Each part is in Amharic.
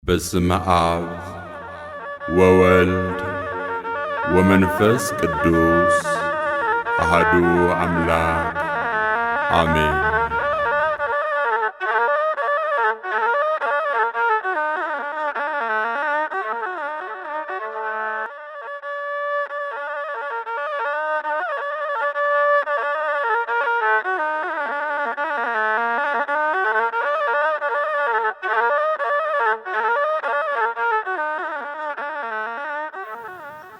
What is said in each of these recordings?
በስመ አብ ወወልድ ወመንፈስ ቅዱስ አሐዱ አምላክ አሜን።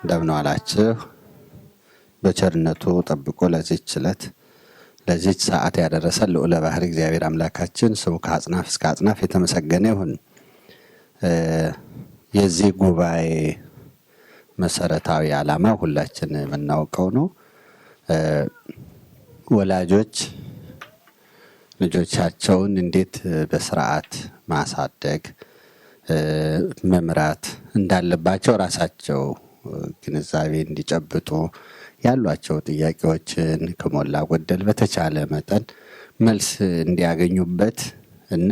እንደምን ዋላችሁ። በቸርነቱ ጠብቆ ለዚህች ዕለት ለዚህች ሰዓት ያደረሰን ልዑለ ባሕርይ እግዚአብሔር አምላካችን ስሙ ከአጽናፍ እስከ አጽናፍ የተመሰገነ ይሁን። የዚህ ጉባኤ መሰረታዊ ዓላማ ሁላችን የምናውቀው ነው። ወላጆች ልጆቻቸውን እንዴት በስርዓት ማሳደግ መምራት እንዳለባቸው ራሳቸው ግንዛቤ እንዲጨብጡ ያሏቸው ጥያቄዎችን ከሞላ ጎደል በተቻለ መጠን መልስ እንዲያገኙበት እና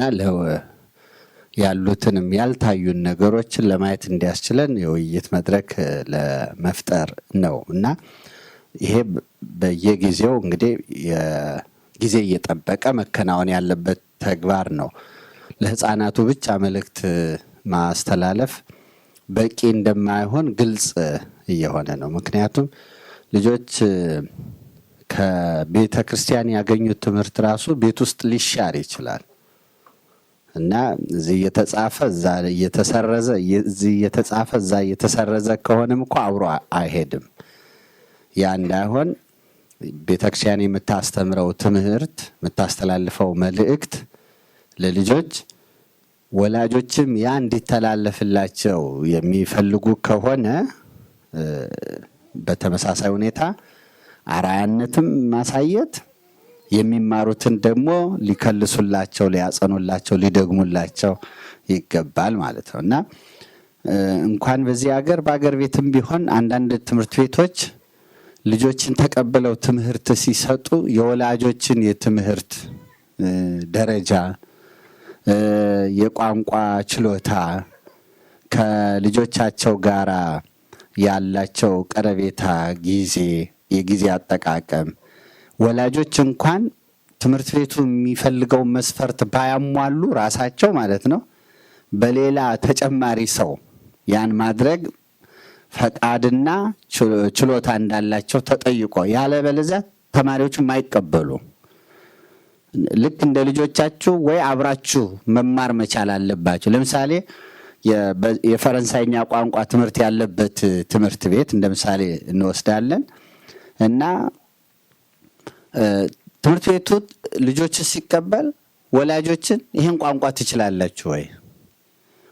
ያሉትንም ያልታዩን ነገሮችን ለማየት እንዲያስችለን የውይይት መድረክ ለመፍጠር ነው እና ይሄ በየጊዜው እንግዲህ ጊዜ እየጠበቀ መከናወን ያለበት ተግባር ነው። ለሕፃናቱ ብቻ መልእክት ማስተላለፍ በቂ እንደማይሆን ግልጽ እየሆነ ነው። ምክንያቱም ልጆች ከቤተ ክርስቲያን ያገኙት ትምህርት ራሱ ቤት ውስጥ ሊሻር ይችላል እና እዚህ እየተጻፈ እዛ እየተሰረዘ እዚህ እየተጻፈ እዛ እየተሰረዘ ከሆነም እኮ አብሮ አይሄድም። ያ እንዳይሆን ቤተ ክርስቲያን የምታስተምረው ትምህርት የምታስተላልፈው መልእክት ለልጆች ወላጆችም ያ እንዲተላለፍላቸው የሚፈልጉ ከሆነ በተመሳሳይ ሁኔታ አርአያነትም ማሳየት የሚማሩትን ደግሞ ሊከልሱላቸው፣ ሊያጸኑላቸው፣ ሊደግሙላቸው ይገባል ማለት ነው እና እንኳን በዚህ ሀገር በአገር ቤትም ቢሆን አንዳንድ ትምህርት ቤቶች ልጆችን ተቀብለው ትምህርት ሲሰጡ የወላጆችን የትምህርት ደረጃ የቋንቋ ችሎታ ከልጆቻቸው ጋር ያላቸው ቀረቤታ የጊዜ አጠቃቀም ወላጆች እንኳን ትምህርት ቤቱ የሚፈልገው መስፈርት ባያሟሉ ራሳቸው ማለት ነው በሌላ ተጨማሪ ሰው ያን ማድረግ ፈቃድና ችሎታ እንዳላቸው ተጠይቆ ያለበለዚያ ተማሪዎቹ የማይቀበሉ ልክ እንደ ልጆቻችሁ ወይ አብራችሁ መማር መቻል አለባችሁ። ለምሳሌ የፈረንሳይኛ ቋንቋ ትምህርት ያለበት ትምህርት ቤት እንደ ምሳሌ እንወስዳለን እና ትምህርት ቤቱ ልጆች ሲቀበል ወላጆችን ይሄን ቋንቋ ትችላላችሁ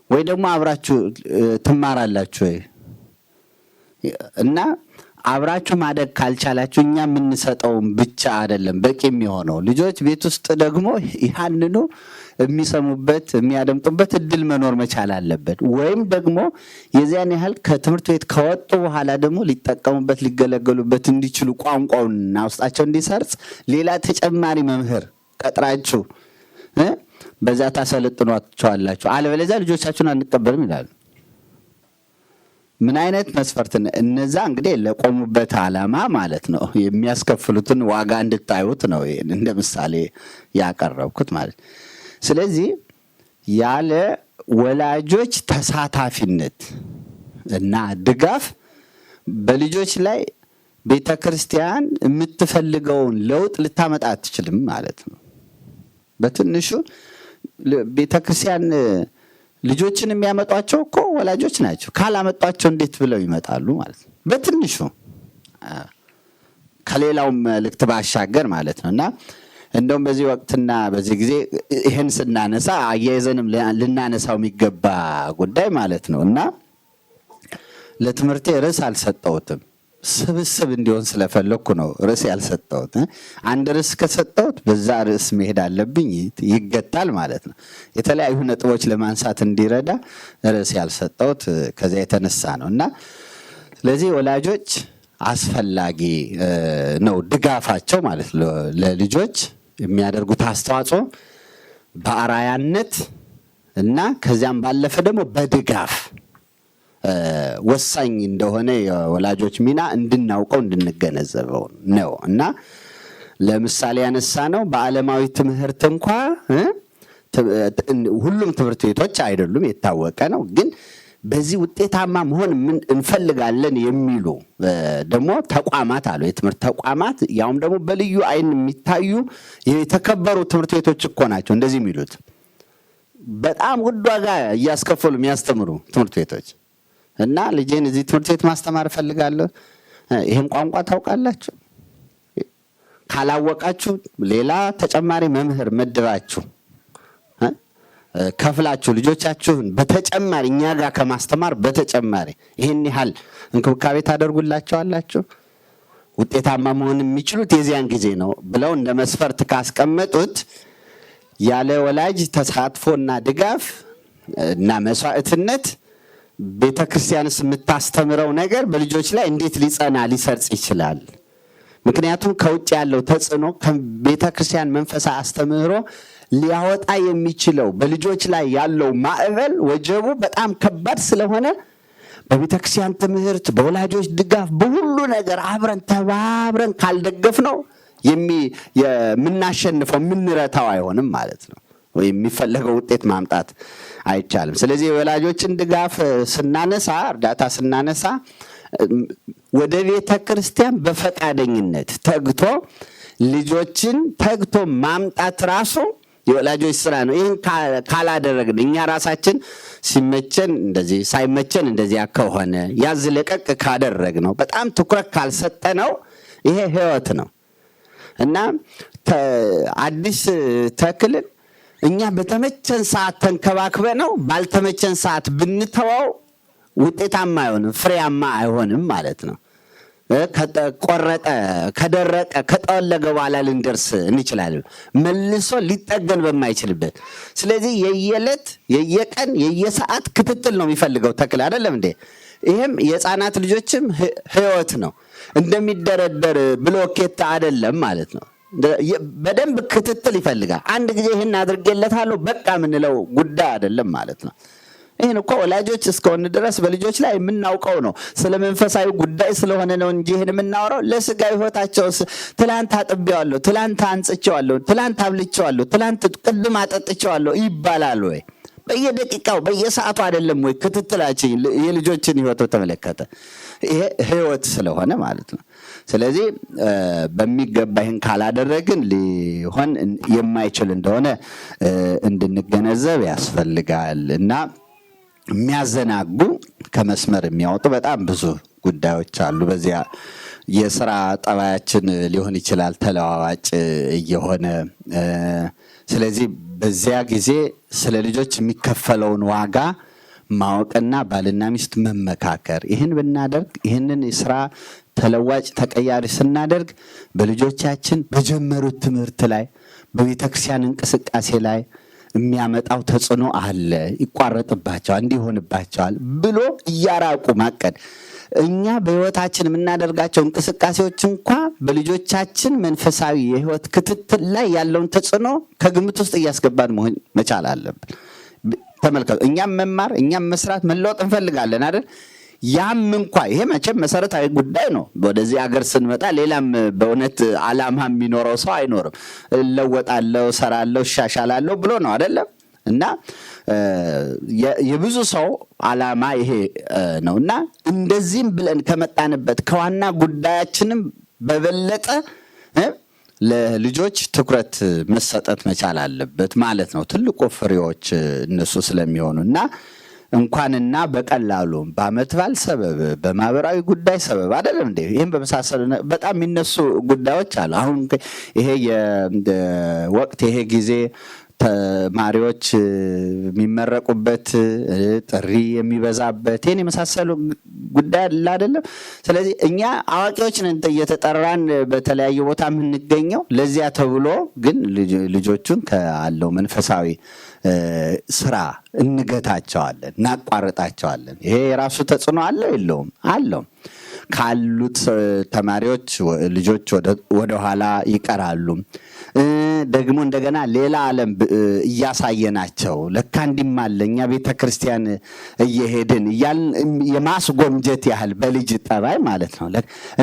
ወይ ደግሞ አብራችሁ ትማራላችሁ ወይ እና አብራችሁ ማደግ ካልቻላችሁ እኛ የምንሰጠውን ብቻ አይደለም በቂ የሚሆነው ልጆች ቤት ውስጥ ደግሞ ያንኑ የሚሰሙበት የሚያደምጡበት እድል መኖር መቻል አለበት። ወይም ደግሞ የዚያን ያህል ከትምህርት ቤት ከወጡ በኋላ ደግሞ ሊጠቀሙበት ሊገለገሉበት እንዲችሉ ቋንቋውንና ውስጣቸው እንዲሰርጽ ሌላ ተጨማሪ መምህር ቀጥራችሁ በዛ ታሰለጥኗቸዋላችሁ። አለበለዚያ ልጆቻችሁን አንቀበልም ይላሉ። ምን አይነት መስፈርት እነዛ እንግዲህ ለቆሙበት ዓላማ ማለት ነው የሚያስከፍሉትን ዋጋ እንድታዩት ነው ይሄን እንደ ምሳሌ ያቀረብኩት ማለት። ስለዚህ ያለ ወላጆች ተሳታፊነት እና ድጋፍ በልጆች ላይ ቤተክርስቲያን የምትፈልገውን ለውጥ ልታመጣ አትችልም ማለት ነው። በትንሹ ቤተክርስቲያን ልጆችን የሚያመጧቸው እኮ ወላጆች ናቸው። ካላመጧቸው እንዴት ብለው ይመጣሉ ማለት ነው። በትንሹ ከሌላውም መልእክት ባሻገር ማለት ነው እና እንደውም በዚህ ወቅትና በዚህ ጊዜ ይሄን ስናነሳ አያይዘንም ልናነሳው የሚገባ ጉዳይ ማለት ነው እና ለትምህርቴ ርዕስ አልሰጠሁትም። ስብስብ እንዲሆን ስለፈለኩ ነው ርዕስ ያልሰጠሁት። አንድ ርዕስ ከሰጠሁት በዛ ርዕስ መሄድ አለብኝ፣ ይገታል ማለት ነው። የተለያዩ ነጥቦች ለማንሳት እንዲረዳ ርዕስ ያልሰጠሁት ከዚያ የተነሳ ነው እና ስለዚህ ወላጆች አስፈላጊ ነው ድጋፋቸው ማለት ነው። ለልጆች የሚያደርጉት አስተዋጽኦ በአራያነት እና ከዚያም ባለፈ ደግሞ በድጋፍ ወሳኝ እንደሆነ የወላጆች ሚና እንድናውቀው እንድንገነዘበው ነው። እና ለምሳሌ ያነሳ ነው በዓለማዊ ትምህርት እንኳን ሁሉም ትምህርት ቤቶች አይደሉም የታወቀ ነው። ግን በዚህ ውጤታማ መሆን ምን እንፈልጋለን የሚሉ ደግሞ ተቋማት አሉ። የትምህርት ተቋማት ያውም ደግሞ በልዩ አይን የሚታዩ የተከበሩ ትምህርት ቤቶች እኮ ናቸው እንደዚህ የሚሉት። በጣም ውድ ዋጋ እያስከፈሉ የሚያስተምሩ ትምህርት ቤቶች እና ልጄን እዚህ ትምህርት ቤት ማስተማር እፈልጋለሁ፣ ይሄን ቋንቋ ታውቃላችሁ? ካላወቃችሁ ሌላ ተጨማሪ መምህር መድባችሁ ከፍላችሁ ልጆቻችሁን በተጨማሪ እኛ ጋር ከማስተማር በተጨማሪ ይሄን ያህል እንክብካቤ ታደርጉላቸዋላችሁ። ውጤታማ መሆን የሚችሉት የዚያን ጊዜ ነው ብለው እንደ መስፈርት ካስቀመጡት ያለ ወላጅ ተሳትፎና ድጋፍ እና መስዋዕትነት ቤተክርስቲያንስ የምታስተምረው ነገር በልጆች ላይ እንዴት ሊጸና ሊሰርጽ ይችላል? ምክንያቱም ከውጭ ያለው ተጽዕኖ ከቤተክርስቲያን መንፈሳዊ አስተምህሮ ሊያወጣ የሚችለው በልጆች ላይ ያለው ማዕበል ወጀቡ በጣም ከባድ ስለሆነ በቤተክርስቲያን ትምህርት በወላጆች ድጋፍ በሁሉ ነገር አብረን ተባብረን ካልደገፍ ነው የምናሸንፈው የምንረታው አይሆንም ማለት ነው። ወይ የሚፈለገው ውጤት ማምጣት አይቻልም። ስለዚህ የወላጆችን ድጋፍ ስናነሳ እርዳታ ስናነሳ ወደ ቤተክርስቲያን በፈቃደኝነት ተግቶ ልጆችን ተግቶ ማምጣት ራሱ የወላጆች ስራ ነው። ይሄን ካላደረግን እኛ ራሳችን ሲመቸን እንደዚህ ሳይመቸን እንደዚያ ከሆነ ያዝ ለቀቅ ካደረግነው በጣም ትኩረት ካልሰጠነው ይሄ ህይወት ነው እና አዲስ ተክልን እኛ በተመቸን ሰዓት ተንከባክበነው ባልተመቸን ሰዓት ብንተዋው ውጤታማ አይሆንም፣ ፍሬያማ አይሆንም ማለት ነው። ከቆረጠ ከደረቀ ከጠወለገ በኋላ ልንደርስ እንችላለን መልሶ ሊጠገን በማይችልበት። ስለዚህ የየዕለት የየቀን የየሰዓት ክትትል ነው የሚፈልገው ተክል አይደለም እንዴ? ይሄም የህፃናት ልጆችም ህይወት ነው። እንደሚደረደር ብሎኬት አይደለም ማለት ነው። በደንብ ክትትል ይፈልጋል። አንድ ጊዜ ይሄን አድርጌለታለሁ በቃ ምንለው ጉዳይ አይደለም ማለት ነው። ይሄን እኮ ወላጆች እስከሆነ ድረስ በልጆች ላይ የምናውቀው ነው። ስለ መንፈሳዊ ጉዳይ ስለሆነ ነው እንጂ ይሄን የምናወራው ለስጋዊ ህይወታቸውስ ትላንት አጥቤዋለሁ፣ ትላንት አንጽቼዋለሁ፣ ትላንት አብልቼዋለሁ፣ ትላንት ቅድም አጠጥቼዋለሁ ይባላል ወይ? በየደቂቃው በየሰዓቱ አይደለም ወይ ክትትላችን የልጆችን ህይወት ተመለከተ? ይሄ ህይወት ስለሆነ ማለት ነው። ስለዚህ በሚገባ ይህን ካላደረግን ሊሆን የማይችል እንደሆነ እንድንገነዘብ ያስፈልጋል እና የሚያዘናጉ ከመስመር የሚያወጡ በጣም ብዙ ጉዳዮች አሉ። በዚያ የስራ ጠባያችን ሊሆን ይችላል ተለዋዋጭ እየሆነ ስለዚህ በዚያ ጊዜ ስለ ልጆች የሚከፈለውን ዋጋ ማወቅና ባልና ሚስት መመካከር ይህን ብናደርግ ይህንን የስራ ተለዋጭ ተቀያሪ ስናደርግ በልጆቻችን በጀመሩት ትምህርት ላይ በቤተክርስቲያን እንቅስቃሴ ላይ የሚያመጣው ተጽዕኖ አለ፣ ይቋረጥባቸዋል፣ እንዲሆንባቸዋል ብሎ እያራቁ ማቀድ። እኛ በህይወታችን የምናደርጋቸው እንቅስቃሴዎች እንኳን በልጆቻችን መንፈሳዊ የህይወት ክትትል ላይ ያለውን ተጽዕኖ ከግምት ውስጥ እያስገባን መሆን መቻል አለብን። ተመልከቱ፣ እኛም መማር እኛም መስራት መለወጥ እንፈልጋለን አይደል? ያም እንኳን ይሄ መቼም መሰረታዊ ጉዳይ ነው። ወደዚህ ሀገር ስንመጣ ሌላም በእውነት ዓላማ የሚኖረው ሰው አይኖርም። እለወጣለሁ፣ ሰራለሁ፣ እሻሻላለሁ ብሎ ነው አይደለም? እና የብዙ ሰው ዓላማ ይሄ ነው እና እንደዚህም ብለን ከመጣንበት ከዋና ጉዳያችንም በበለጠ ለልጆች ትኩረት መሰጠት መቻል አለበት ማለት ነው። ትልቁ ፍሬዎች እነሱ ስለሚሆኑ እና እንኳንና በቀላሉ በዓመት በዓል ሰበብ በማህበራዊ ጉዳይ ሰበብ አይደለም እንዴ? ይሄን በመሳሰሉ በጣም የሚነሱ ጉዳዮች አሉ። አሁን ይሄ የወቅት ይሄ ጊዜ ተማሪዎች የሚመረቁበት ጥሪ የሚበዛበት ይሄን የመሳሰሉ ጉዳይ አለ አይደለም? ስለዚህ እኛ አዋቂዎች ነን እየተጠራን በተለያየ ቦታ የምንገኘው ለዚያ ተብሎ ግን ልጆቹን ካለው መንፈሳዊ ስራ እንገታቸዋለን፣ እናቋርጣቸዋለን። ይሄ የራሱ ተጽዕኖ አለው የለውም? አለው። ካሉት ተማሪዎች ልጆች ወደ ኋላ ይቀራሉ። ደግሞ እንደገና ሌላ ዓለም እያሳየናቸው ለካ እንዲም አለ እኛ ቤተክርስቲያን እየሄድን የማስጎምጀት ያህል በልጅ ጠባይ ማለት ነው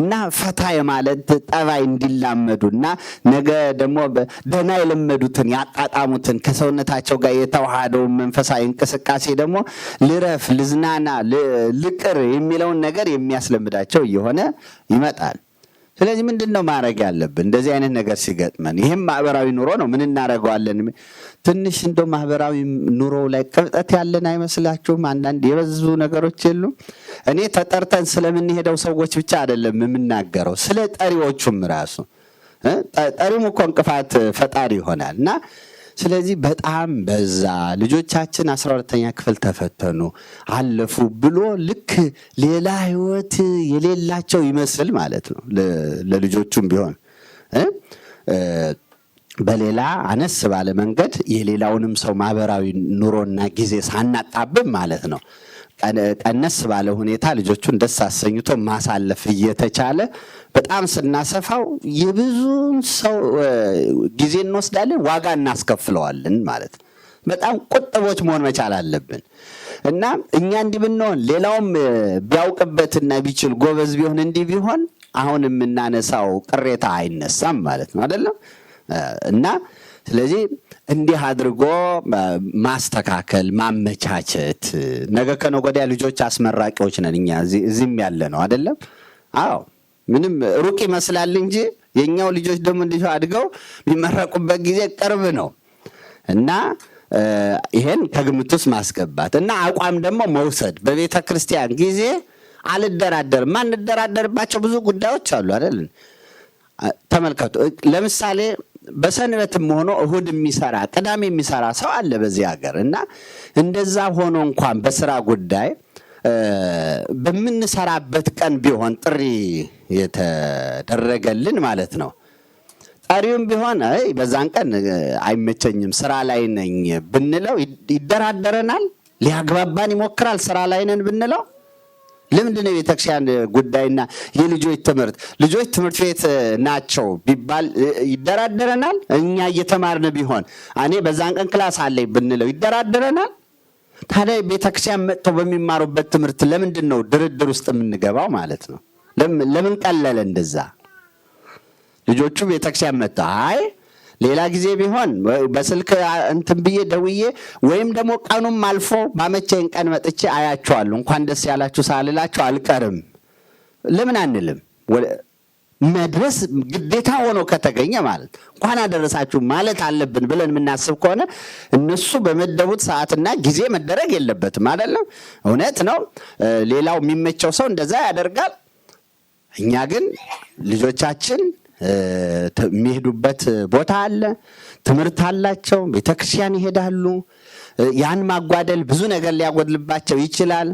እና ፈታ የማለት ጠባይ እንዲላመዱና ነገ ደግሞ ደህና የለመዱትን ያጣጣሙትን ከሰውነታቸው ጋር የተዋሃደውን መንፈሳዊ እንቅስቃሴ ደግሞ ልረፍ፣ ልዝናና፣ ልቅር የሚለውን ነገር የሚያስለምዳቸው እየሆነ ይመጣል። ስለዚህ ምንድነው ማድረግ ያለብን እንደዚህ አይነት ነገር ሲገጥመን? ይሄም ማህበራዊ ኑሮ ነው። ምን እናደርገዋለን? ትንሽ እንደው ማህበራዊ ኑሮ ላይ ቅብጠት ያለን አይመስላችሁም? አንዳንድ የበዙ ነገሮች የሉም? እኔ ተጠርተን ስለምንሄደው ሰዎች ብቻ አይደለም የምናገረው፣ ስለ ጠሪዎቹም ራሱ ጠሪውም እኮ እንቅፋት ፈጣሪ ይሆናል እና ስለዚህ በጣም በዛ ልጆቻችን 12ኛ ክፍል ተፈተኑ አለፉ ብሎ ልክ ሌላ ህይወት የሌላቸው ይመስል ማለት ነው። ለልጆቹም ቢሆን በሌላ አነስ ባለ መንገድ የሌላውንም ሰው ማህበራዊ ኑሮና ጊዜ ሳናጣብብ ማለት ነው ቀነስ ባለ ሁኔታ ልጆቹን ደስ አሰኝቶ ማሳለፍ እየተቻለ በጣም ስናሰፋው የብዙ ሰው ጊዜ እንወስዳለን፣ ዋጋ እናስከፍለዋለን ማለት ነው። በጣም ቁጥቦች መሆን መቻል አለብን እና እኛ እንዲህ ብንሆን ሌላውም ቢያውቅበትና ቢችል ጎበዝ ቢሆን እንዲህ ቢሆን አሁን የምናነሳው ቅሬታ አይነሳም ማለት ነው አይደለም? እና ስለዚህ እንዲህ አድርጎ ማስተካከል ማመቻቸት። ነገ ከነገ ወዲያ ልጆች አስመራቂዎች ነን እኛ እዚህም ያለ ነው አይደለም? አዎ ምንም ሩቅ ይመስላል እንጂ የኛው ልጆች ደግሞ እንዲህ አድገው የሚመረቁበት ጊዜ ቅርብ ነው እና ይሄን ከግምት ውስጥ ማስገባት እና አቋም ደግሞ መውሰድ። በቤተ ክርስቲያን ጊዜ አልደራደርም። ማንደራደርባቸው ብዙ ጉዳዮች አሉ አይደል? ተመልከቱ። ለምሳሌ በሰንበትም ሆኖ እሁድ የሚሰራ ቅዳሜ የሚሰራ ሰው አለ በዚህ ሀገር እና እንደዛ ሆኖ እንኳን በስራ ጉዳይ በምንሰራበት ቀን ቢሆን ጥሪ የተደረገልን ማለት ነው። ጠሪውም ቢሆን በዛን ቀን አይመቸኝም ስራ ላይ ነኝ ብንለው ይደራደረናል፣ ሊያግባባን ይሞክራል። ስራ ላይ ነን ብንለው ለምንድን ነው የቤተክርስቲያን ጉዳይና የልጆች ትምህርት ልጆች ትምህርት ቤት ናቸው ቢባል ይደራደረናል? እኛ እየተማርን ቢሆን እኔ በዛን ቀን ክላስ አለኝ ብንለው ይደራደረናል? ታዲያ ቤተክርስቲያን መጥተው በሚማሩበት ትምህርት ለምንድን ነው ድርድር ውስጥ የምንገባው ማለት ነው? ለምን ቀለለ እንደዛ? ልጆቹ ቤተክርስቲያን መጥተው ሌላ ጊዜ ቢሆን በስልክ እንትን ብዬ ደውዬ ወይም ደግሞ ቀኑም አልፎ ባመቸኝ ቀን መጥቼ አያቸዋለሁ እንኳን ደስ ያላችሁ ሳልላችሁ አልቀርም። ለምን አንልም? መድረስ ግዴታ ሆኖ ከተገኘ ማለት እንኳን አደረሳችሁ ማለት አለብን ብለን የምናስብ ከሆነ እነሱ በመደቡት ሰዓትና ጊዜ መደረግ የለበትም አይደለም? እውነት ነው። ሌላው የሚመቸው ሰው እንደዛ ያደርጋል። እኛ ግን ልጆቻችን የሚሄዱበት ቦታ አለ፣ ትምህርት አላቸው፣ ቤተክርስቲያን ይሄዳሉ። ያን ማጓደል ብዙ ነገር ሊያጎድልባቸው ይችላል።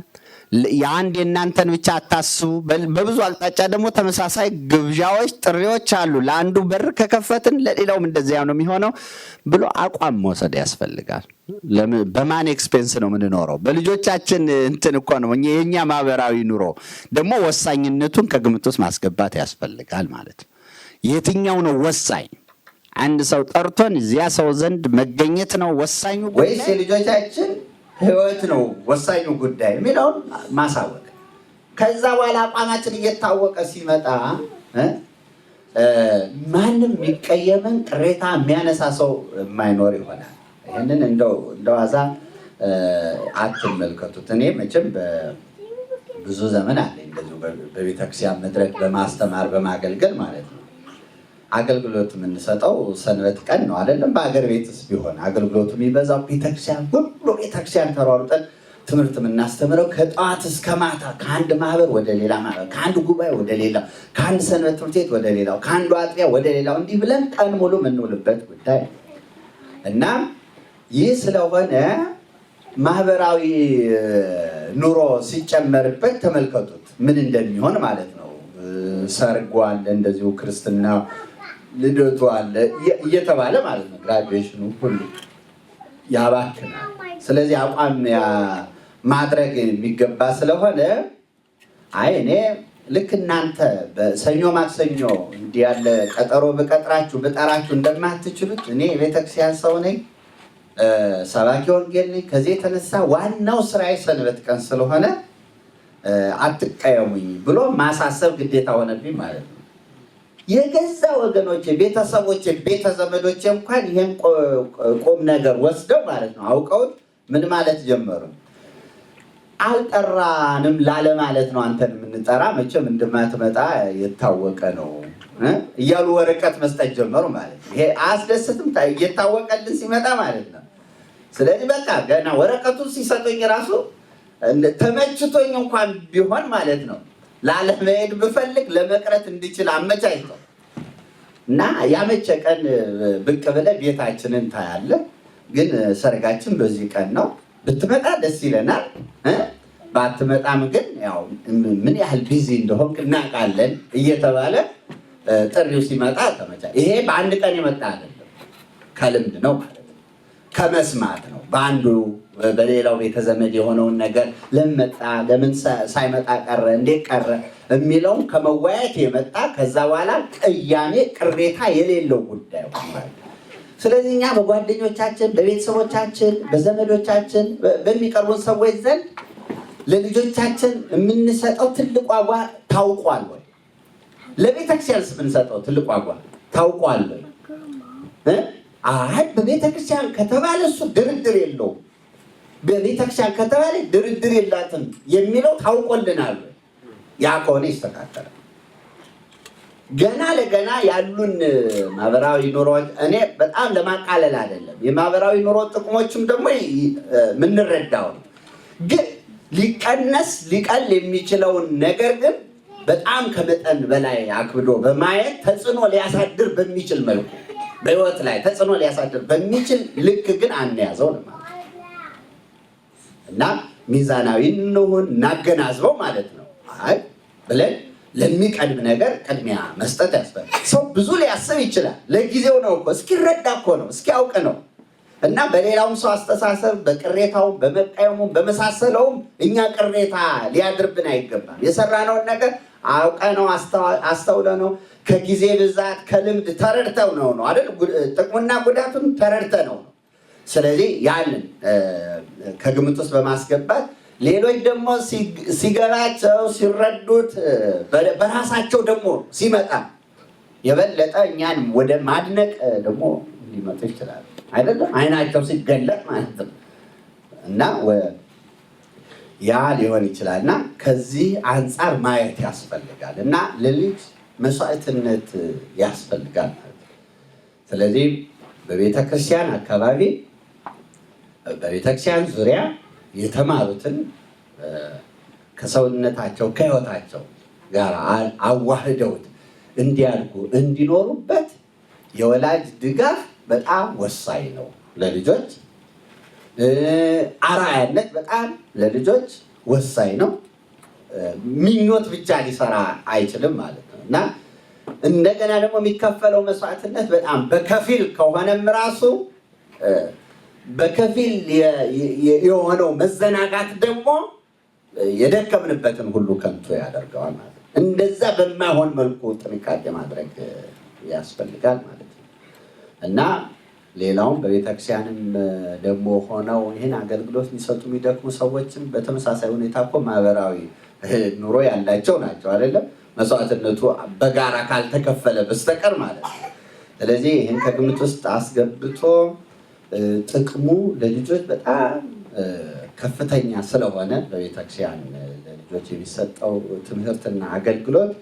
የአንድ የእናንተን ብቻ አታስቡ። በብዙ አቅጣጫ ደግሞ ተመሳሳይ ግብዣዎች፣ ጥሪዎች አሉ። ለአንዱ በር ከከፈትን ለሌላውም እንደዚያ ነው የሚሆነው ብሎ አቋም መውሰድ ያስፈልጋል። በማን ኤክስፔንስ ነው የምንኖረው? በልጆቻችን እንትን እኮ ነው። የኛ ማህበራዊ ኑሮ ደግሞ ወሳኝነቱን ከግምት ውስጥ ማስገባት ያስፈልጋል ማለት ነው። የትኛው ነው ወሳኝ? አንድ ሰው ጠርቶን እዚያ ሰው ዘንድ መገኘት ነው ወሳኙ ጉዳይ ወይስ የልጆቻችን ህይወት ነው ወሳኙ ጉዳይ የሚለውን ማሳወቅ። ከዛ በኋላ አቋማችን እየታወቀ ሲመጣ ማንም የሚቀየምን ቅሬታ የሚያነሳ ሰው የማይኖር ይሆናል። ይህንን እንደዋዛ አትመልከቱት። እኔ መቼም ብዙ ዘመን አለኝ እንደዚሁ በቤተክርስቲያን መድረክ በማስተማር በማገልገል ማለት ነው። አገልግሎት የምንሰጠው ሰንበት ቀን ነው አይደለም? በአገር ቤትስ ቢሆን አገልግሎቱ የሚበዛው ቤተክርስቲያን፣ ሁሉ ቤተክርስቲያን ተሯሩጠን ትምህርት የምናስተምረው ከጠዋት እስከ ማታ፣ ከአንድ ማህበር ወደ ሌላ ማህበር፣ ከአንድ ጉባኤ ወደ ሌላው፣ ከአንድ ሰንበት ትምህርት ቤት ወደ ሌላው፣ ከአንዱ አጥቢያ ወደ ሌላው፣ እንዲህ ብለን ቀን ሙሉ የምንውልበት ጉዳይ እና ይህ ስለሆነ ማህበራዊ ኑሮ ሲጨመርበት ተመልከቱት ምን እንደሚሆን ማለት ነው። ሰርጉ አለ፣ እንደዚሁ ክርስትና ልደቱ አለ እየተባለ ማለት ነው። ግራጁዌሽኑ ሁሉ ያባክናል። ስለዚህ አቋም ማድረግ የሚገባ ስለሆነ እኔ ልክ እናንተ በሰኞ ማክሰኞ እንዲህ ያለ ቀጠሮ ብጠራችሁ እንደማትችሉት እኔ የቤተክርስቲያን ሰው ነኝ፣ ሰባኪ ወንጌል ነኝ። ከዚህ የተነሳ ዋናው ስራዬ ሰንበት ቀን ስለሆነ አትቀየሙኝ ብሎ ማሳሰብ ግዴታ ሆነብኝ ማለት ነው። የገዛ ወገኖቼ፣ ቤተሰቦቼ፣ ቤተዘመዶቼ እንኳን ይሄን ቁም ነገር ወስደው ማለት ነው አውቀውት ምን ማለት ጀመሩ? አልጠራንም ላለ ማለት ነው አንተን የምንጠራ መቼም እንደማትመጣ የታወቀ ነው እያሉ ወረቀት መስጠት ጀመሩ ማለት ነው። ይሄ አያስደስትም? እየታወቀልን ሲመጣ ማለት ነው። ስለዚህ በቃ ገና ወረቀቱን ሲሰጡኝ ራሱ ተመችቶኝ እንኳን ቢሆን ማለት ነው ላለመሄድ ብፈልግ ለመቅረት እንድችል አመቻችተው እና ያመቸ ቀን ብቅ ብለህ ቤታችንን ታያለህ፣ ግን ሰርጋችን በዚህ ቀን ነው፣ ብትመጣ ደስ ይለናል፣ ባትመጣም ግን ያው ምን ያህል ቢዚ እንደሆንክ እናውቃለን እየተባለ ጥሪው ሲመጣ ተመቻ። ይሄ በአንድ ቀን የመጣ አይደለም፣ ከልምድ ነው ማለት ነው፣ ከመስማት ነው። በአንዱ በሌላው ቤተዘመድ የሆነውን ነገር ለምን መጣ፣ ለምን ሳይመጣ ቀረ፣ እንዴት ቀረ የሚለውን ከመወያየት የመጣ ከዛ በኋላ ቅያሜ ቅሬታ የሌለው ጉዳይ ማለት ነው። ስለዚህ እኛ በጓደኞቻችን፣ በቤተሰቦቻችን፣ በዘመዶቻችን፣ በሚቀርቡን ሰዎች ዘንድ ለልጆቻችን የምንሰጠው ትልቅ ዋጋ ታውቋል ወይ? ለቤተክርስቲያንስ የምንሰጠው ትልቅ ዋጋ ታውቋል ወይ? አይ በቤተክርስቲያን ከተባለ እሱ ድርድር የለውም፣ በቤተክርስቲያን ከተባለ ድርድር የላትም የሚለው ታውቆልናል። ያ ከሆነ ይስተካከላል። ገና ለገና ያሉን ማህበራዊ ኑሮዎች እኔ በጣም ለማቃለል አይደለም፣ የማህበራዊ ኑሮ ጥቅሞችም ደግሞ የምንረዳው ነው። ግን ሊቀነስ ሊቀል የሚችለውን ነገር ግን በጣም ከመጠን በላይ አክብዶ በማየት ተጽዕኖ ሊያሳድር በሚችል መልኩ በህይወት ላይ ተጽዕኖ ሊያሳድር በሚችል ልክ ግን አንያዘው ነው ማለት እና ሚዛናዊ እንሁን፣ እናገናዝበው ማለት ነው። አይ ብለን ለሚቀድም ነገር ቅድሚያ መስጠት ያስፈልጋል። ሰው ብዙ ሊያስብ ይችላል። ለጊዜው ነው እኮ እስኪረዳ እኮ ነው እስኪያውቅ ነው። እና በሌላውም ሰው አስተሳሰብ በቅሬታውም በመቃየሙም በመሳሰለውም እኛ ቅሬታ ሊያድርብን አይገባም። የሰራነውን ነገር አውቀነው አስተውለነው ከጊዜ ብዛት ከልምድ ተረድተው ነው አይደል? ጥቅሙና ጉዳቱን ተረድተነው ነው። ስለዚህ ያንን ከግምት ውስጥ በማስገባት ሌሎች ደግሞ ሲገባቸው ሲረዱት በራሳቸው ደግሞ ሲመጣ የበለጠ እኛን ወደ ማድነቅ ደግሞ ሊመጡ ይችላሉ አይደለም? አይናቸው ሲገለጥ ማለት ነው። እና ያ ሊሆን ይችላል እና ከዚህ አንጻር ማየት ያስፈልጋል እና ለልጅ መስዋዕትነት ያስፈልጋል ማለት ነው። ስለዚህ በቤተክርስቲያን አካባቢ በቤተክርስቲያን ዙሪያ የተማሩትን ከሰውነታቸው ከህይወታቸው ጋር አዋህደውት እንዲያድጉ እንዲኖሩበት የወላጅ ድጋፍ በጣም ወሳኝ ነው ለልጆች። አርአያነት በጣም ለልጆች ወሳኝ ነው። ምኞት ብቻ ሊሰራ አይችልም ማለት ነው እና እንደገና ደግሞ የሚከፈለው መስዋዕትነት በጣም በከፊል ከሆነም ራሱ በከፊል የሆነው መዘናጋት ደግሞ የደከምንበትን ሁሉ ከንቱ ያደርገዋል ማለት ነው። እንደዛ በማይሆን መልኩ ጥንቃቄ ማድረግ ያስፈልጋል ማለት ነው እና ሌላውም በቤተክርስቲያንም ደግሞ ሆነው ይህን አገልግሎት የሚሰጡ የሚደክሙ ሰዎችም በተመሳሳይ ሁኔታ እኮ ማህበራዊ ኑሮ ያላቸው ናቸው አይደለም? መስዋዕትነቱ በጋራ ካልተከፈለ በስተቀር ማለት ነው። ስለዚህ ይህን ከግምት ውስጥ አስገብቶ ጥቅሙ ለልጆች በጣም ከፍተኛ ስለሆነ በቤተክርስቲያን ለልጆች የሚሰጠው ትምህርትና አገልግሎት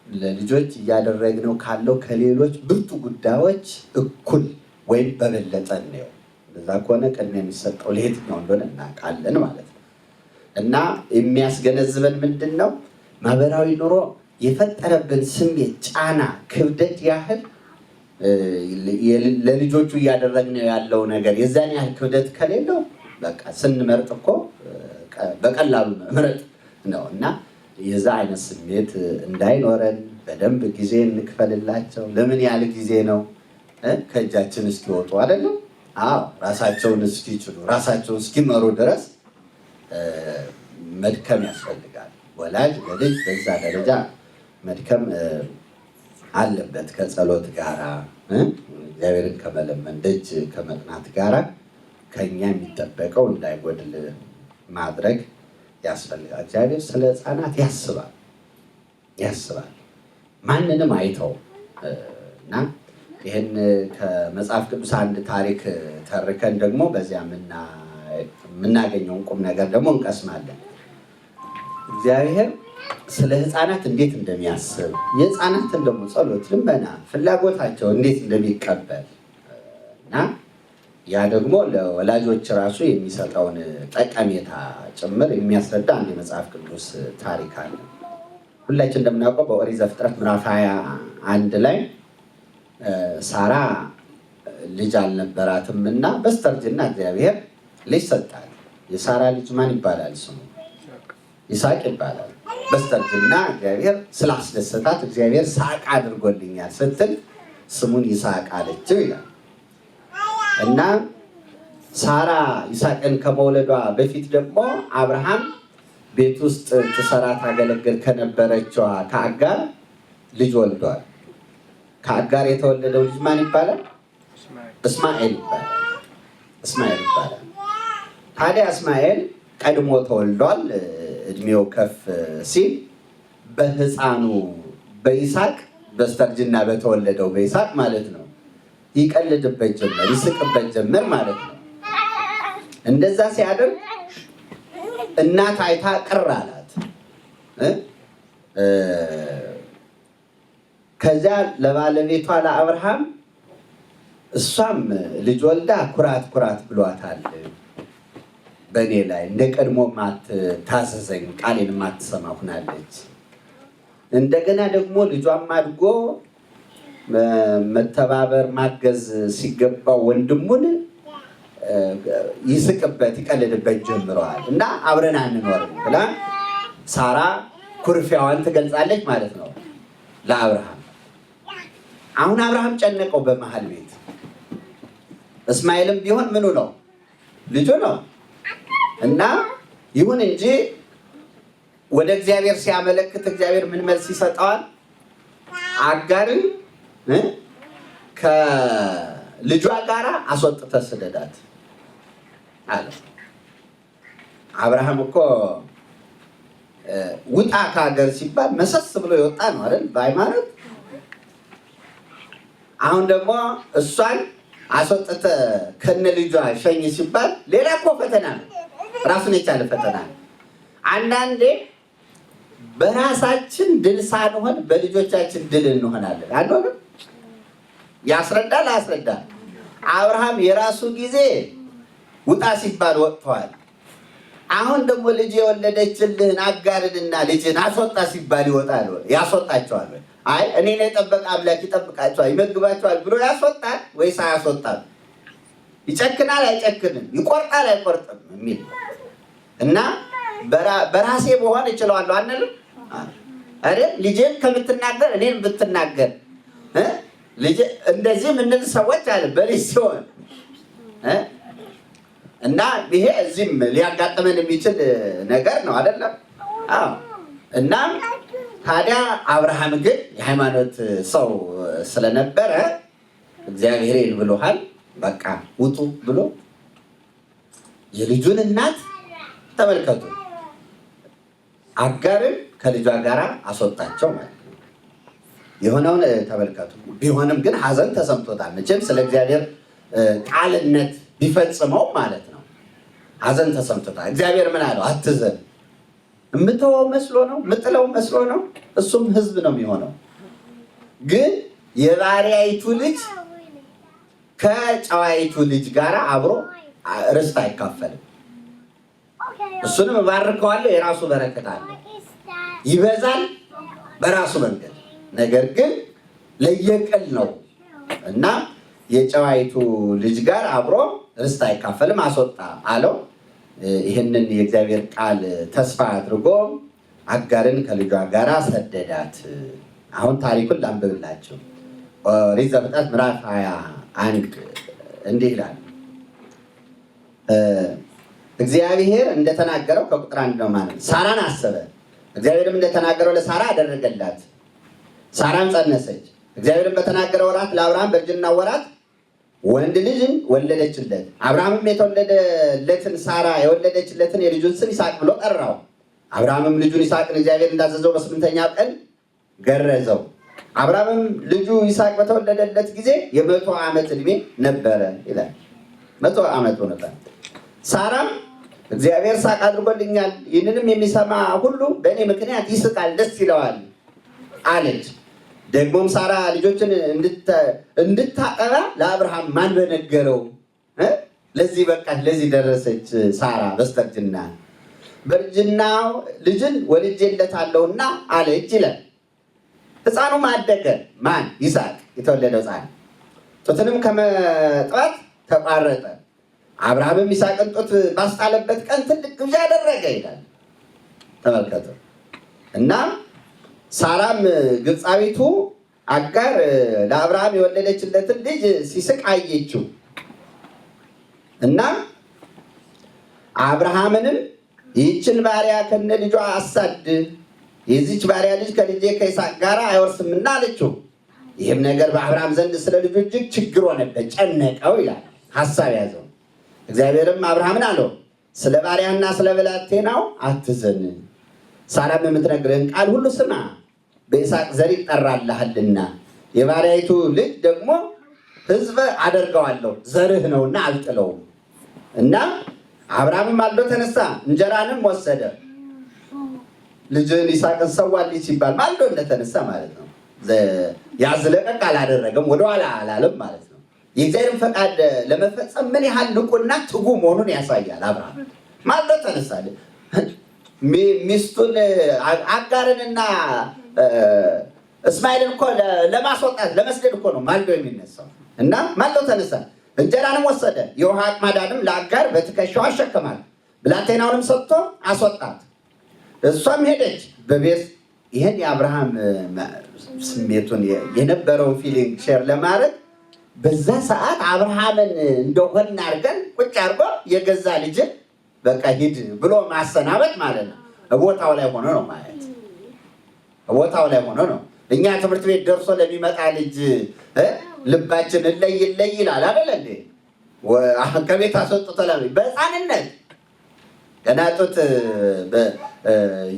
ለልጆች እያደረግነው ካለው ከሌሎች ብርቱ ጉዳዮች እኩል ወይም በበለጠ ነው። እንደዛ ከሆነ ቅድሚያ የሚሰጠው ለየትኛው እንደሆነ እናውቃለን ማለት ነው እና የሚያስገነዝበን ምንድን ነው? ማህበራዊ ኑሮ የፈጠረብን ስሜት፣ ጫና፣ ክብደት ያህል ለልጆቹ እያደረግነው ያለው ነገር የዛን ያህል ክብደት ከሌለው በቃ ስንመርጥ እኮ በቀላሉ መምረጥ ነው እና የዛ አይነት ስሜት እንዳይኖረን በደንብ ጊዜ እንክፈልላቸው። ለምን ያህል ጊዜ ነው? ከእጃችን እስኪወጡ አይደለም? አዎ ራሳቸውን እስኪችሉ ራሳቸውን እስኪመሩ ድረስ መድከም ያስፈልጋል። ወላጅ ለልጅ በዛ ደረጃ መድከም አለበት። ከጸሎት ጋራ እግዚአብሔርን ከመለመን ደጅ ከመጥናት ጋራ ከኛ የሚጠበቀው እንዳይጎድል ማድረግ ያስፈልጋል። እግዚአብሔር ስለ ሕፃናት ያስባል ማንንም አይተው እና ይህን ከመጽሐፍ ቅዱስ አንድ ታሪክ ተርከን ደግሞ በዚያ የምናገኘውን ቁም ነገር ደግሞ እንቀስማለን። እግዚአብሔር ስለ ሕፃናት እንዴት እንደሚያስብ የሕፃናትን ደግሞ ጸሎት፣ ልመና፣ ፍላጎታቸው እንዴት እንደሚቀበል እና ያ ደግሞ ለወላጆች ራሱ የሚሰጠውን ጠቀሜታ ጭምር የሚያስረዳ አንድ የመጽሐፍ ቅዱስ ታሪክ አለ። ሁላችን እንደምናውቀው በኦሪት ዘፍጥረት ምዕራፍ 21 ላይ ሳራ ልጅ አልነበራትም እና በስተርጅና እግዚአብሔር ልጅ ሰጣት። የሳራ ልጅ ማን ይባላል? ስሙ ይስሐቅ ይባላል። በስተርጅና እግዚአብሔር ስላስደሰታት እግዚአብሔር ሳቅ አድርጎልኛል ስትል ስሙን ይስሐቅ አለችው ይላል እና ሳራ ይስሐቅን ከመውለዷ በፊት ደግሞ አብርሃም ቤት ውስጥ ትሰራ ታገለግል ከነበረችዋ ከአጋር ልጅ ወልዷል። ከአጋር የተወለደው ልጅ ማን ይባላል? እስማኤል ይባላል። ታዲያ እስማኤል ቀድሞ ተወልዷል። እድሜው ከፍ ሲል በሕፃኑ በይስሐቅ በስተርጅና በተወለደው በይስሐቅ ማለት ነው ይቀልድበት ጀመር፣ ይስቅበት ጀመር ማለት ነው። እንደዛ ሲያደርግ እናት አይታ ቅር አላት። ከዚያ ለባለቤቷ ለአብርሃም እሷም ልጅ ወልዳ ኩራት ብሏታል በእኔ ላይ፣ እንደ ቀድሞ ማትታዘዘኝ ቃሌን ማትሰማ ሁናለች። እንደገና ደግሞ ልጇም አድጎ መተባበር ማገዝ ሲገባው ወንድሙን ይስቅበት ይቀልድበት ጀምረዋል እና አብረን አንኖርም ብላ ሳራ ኩርፊያዋን ትገልጻለች ማለት ነው ለአብርሃም። አሁን አብርሃም ጨነቀው በመሃል ቤት። እስማኤልም ቢሆን ምኑ ነው? ልጁ ነው እና ይሁን እንጂ ወደ እግዚአብሔር ሲያመለክት እግዚአብሔር ምን መልስ ይሰጠዋል? አጋርን ከልጇ ጋር አስወጥተህ ስደዳት አለ። አብርሃም እኮ ውጣ ከሀገር ሲባል መሰስ ብሎ የወጣ ነው አይደል? በሃይማኖት። አሁን ደግሞ እሷን አስወጥተህ ከነ ልጇ ሸኝ ሲባል ሌላ እኮ ፈተና ነው፣ ራሱን የቻለ ፈተና ነው። አንዳንዴ በራሳችን ድል ሳንሆን በልጆቻችን ድል እንሆናለን። አንሆንም? ያስረዳል አያስረዳል? አብርሃም የራሱ ጊዜ ውጣ ሲባል ወጥተዋል። አሁን ደግሞ ልጅ የወለደችልህን አጋርንና ልጅን አስወጣ ሲባል ይወጣል፣ ያስወጣቸዋል። አይ እኔ ላይ የጠበቀ አምላክ ይጠብቃቸዋል፣ ይመግባቸዋል ብሎ ያስወጣል ወይስ አያስወጣል? ይጨክናል አይጨክንም? ይቆርጣል አይቆርጥም? የሚል እና በራሴ በሆን እችለዋለሁ አንልም አይደል? ልጄን ከምትናገር እኔን ብትናገር እንደዚህ ምንል ሰዎች አለ በልጅ ሲሆን እና ይሄ እዚህም ሊያጋጥመን የሚችል ነገር ነው አይደለም? አዎ። እና ታዲያ አብርሃም ግን የሃይማኖት ሰው ስለነበረ እግዚአብሔር ይል ብሎሃል በቃ ውጡ ብሎ የልጁን እናት ተመልከቱ አጋርን ከልጇ ጋር አስወጣቸው ማለት ነው። የሆነውን ተመልከቱ። ቢሆንም ግን ሐዘን ተሰምቶታል። መቼም ስለ እግዚአብሔር ቃልነት ቢፈጽመው ማለት ነው ሐዘን ተሰምቶታል። እግዚአብሔር ምን አለው? አትዘን። የምተወው መስሎ ነው፣ የምጥለው መስሎ ነው። እሱም ሕዝብ ነው የሚሆነው። ግን የባሪያይቱ ልጅ ከጨዋይቱ ልጅ ጋር አብሮ ርስት አይካፈልም። እሱንም እባርከዋለሁ፣ የራሱ በረከት አለ፣ ይበዛል በራሱ መንገድ። ነገር ግን ለየቅል ነው እና የጨዋይቱ ልጅ ጋር አብሮ ርስት አይካፈልም፣ አስወጣ አለው። ይህንን የእግዚአብሔር ቃል ተስፋ አድርጎ አጋርን ከልጇ ጋር ሰደዳት። አሁን ታሪኩን ላንብብላችሁ። ኦሪት ዘፍጥረት ምዕራፍ 21 እንዲህ ይላል። እግዚአብሔር እንደተናገረው ከቁጥር 1 ነው ማለት። ሳራን አሰበ፣ እግዚአብሔርም እንደተናገረው ለሳራ አደረገላት። ሳራም ጸነሰች። እግዚአብሔርም በተናገረው ወራት ለአብርሃም በእርጅና ወራት ወንድ ልጅን ወለደችለት። አብርሃምም የተወለደለትን ሳራ የወለደችለትን የልጁን ስም ይስሐቅ ብሎ ጠራው። አብርሃምም ልጁን ይስሐቅን እግዚአብሔር እንዳዘዘው በ8ኛው ቀን ገረዘው። አብርሃምም ልጁ ይስሐቅ በተወለደለት ጊዜ የ100 ዓመት ዕድሜ ነበረ ይላል። 100 ዓመቱ ነበር። ሳራም እግዚአብሔር ሳቅ አድርጎልኛል፣ ይህንንም የሚሰማ ሁሉ በእኔ ምክንያት ይስቃል፣ ደስ ይለዋል አለች። ደግሞም ሳራ ልጆችን እንድታጠባ ለአብርሃም ማን በነገረው? ለዚህ በቃች፣ ለዚህ ደረሰች ሳራ በስተርጅና። በእርጅናው ልጅን ወልጄለታለሁና አለች ይላል። ሕፃኑም አደገ። ማን? ይስሐቅ የተወለደው ሕፃን። ጡትንም ከመጥባት ተቋረጠ። አብርሃምም ይስሐቅን ጡት ባስጣለበት ቀን ትልቅ ግብዣ አደረገ ይላል። ተመልከቱ። እና ሳራም ግብፃዊቱ አጋር ለአብርሃም የወለደችለትን ልጅ ሲስቅ አየችው። እና አብርሃምንም ይህችን ባሪያ ከነ ልጇ አሳድ፣ የዚች ባሪያ ልጅ ከልጄ ከይስሐቅ ጋር አይወርስምና አለችው። ይህም ነገር በአብርሃም ዘንድ ስለ ልጁ እጅግ ችግር ሆነበት፣ ጨነቀው ይላል። ሀሳብ ያዘው። እግዚአብሔርም አብርሃምን አለው፣ ስለ ባሪያና ስለ ብላቴናው አትዘን፣ ሳራም የምትነግርህን ቃል ሁሉ ስማ፣ በይስሐቅ ዘር ይጠራልሃልና የባሪያይቱ ልጅ ደግሞ ሕዝብ አደርገዋለሁ፣ ዘርህ ነውና አልጥለውም። እና አብርሃምም ማልዶ ተነሳ፣ እንጀራንም ወሰደ። ልጅን ይስሐቅን ሰዋልኝ ሲባል ማልዶ እንደተነሳ ማለት ነው። ያዝለቀቅ አላደረገም፣ ወደኋላ አላለም ማለት ነው። የእግዚአብሔርን ፈቃድ ለመፈጸም ምን ያህል ንቁና ትጉ መሆኑን ያሳያል። አብርሃም ማልዶ ተነሳ። ሚስቱን አጋርንና እስማኤልን እኮ ለማስወጣት ለመስደድ እኮ ነው ማልዶ የሚነሳው። እና ማልዶ ተነሳ፣ እንጀራንም ወሰደ፣ የውሃ አቅማዳንም ለአጋር በትከሻዋ አሸከማት፣ ብላቴናውንም ሰጥቶ አስወጣት። እሷም ሄደች በቤት። ይህን የአብርሃም ስሜቱን የነበረውን ፊሊንግ ሼር ለማድረግ በዛ ሰዓት አብርሃምን እንደሆን አድርገን ቁጭ አድርጎ የገዛ ልጅን በቃ ሂድ ብሎ ማሰናበት ማለት ነው። ቦታው ላይ ሆኖ ነው ማለት ቦታው ላይ ሆኖ ነው። እኛ ትምህርት ቤት ደርሶ ለሚመጣ ልጅ ልባችን እለይ ይላል አይደል እንዴ? ከቤት አስወጥቶ በሕፃንነት ገና ጡት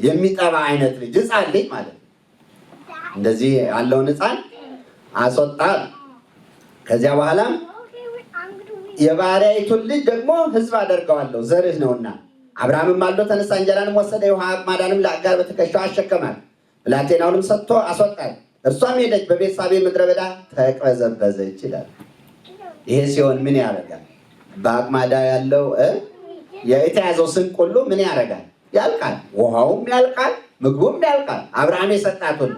የሚጠባ አይነት ልጅ ሕፃን ልጅ ማለት ነው። እንደዚህ ያለውን ሕፃን አስወጣ። ከዚያ በኋላ የባሪያይቱን ልጅ ደግሞ ሕዝብ አደርገዋለሁ፣ ዘርህ ነውና። አብርሃምም ማልዶ ተነሳ፣ እንጀራንም ወሰደ፣ የውሃ አቅማዳንም ለአጋር በትከሻዋ አሸከማት፣ ብላቴናውንም ሰጥቶ አስወጣት። እርሷም ሄደች፣ በቤርሳቤህ ምድረ በዳ ተቅበዘበዘች ይላል። ይሄ ሲሆን ምን ያደርጋል? በአቅማዳ ያለው የተያዘው ስንቅ ሁሉ ምን ያደርጋል? ያልቃል። ውሃውም ያልቃል፣ ምግቡም ያልቃል። አብርሃም የሰጣት ሁሉ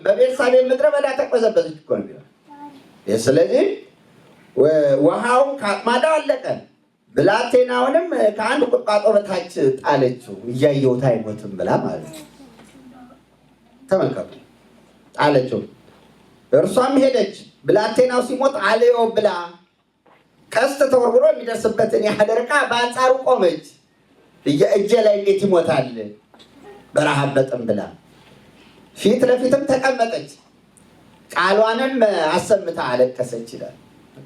በቤርሳቤህ ምድረ በዳ ተቅበዘበዘች እኮ ነው። ስለዚህ ውሃውም ከአቅማዳው አለቀ። ብላቴናውንም ከአንድ ቁጥቋጦ በታች ጣለችው፣ እያየሁት አይሞትም ብላ ማለት ነው። ተመልከቱ፣ ጣለችው። እርሷም ሄደች፣ ብላቴናው ሲሞት አልዮ ብላ ቀስት ተወርውሮ የሚደርስበትን ያህል ርቃ በአንጻሩ ቆመች። እጄ ላይ እንዴት ይሞታል በረሃብ በጥም ብላ ፊት ለፊትም ተቀመጠች። ቃሏንም አሰምታ አለቀሰች ይላል።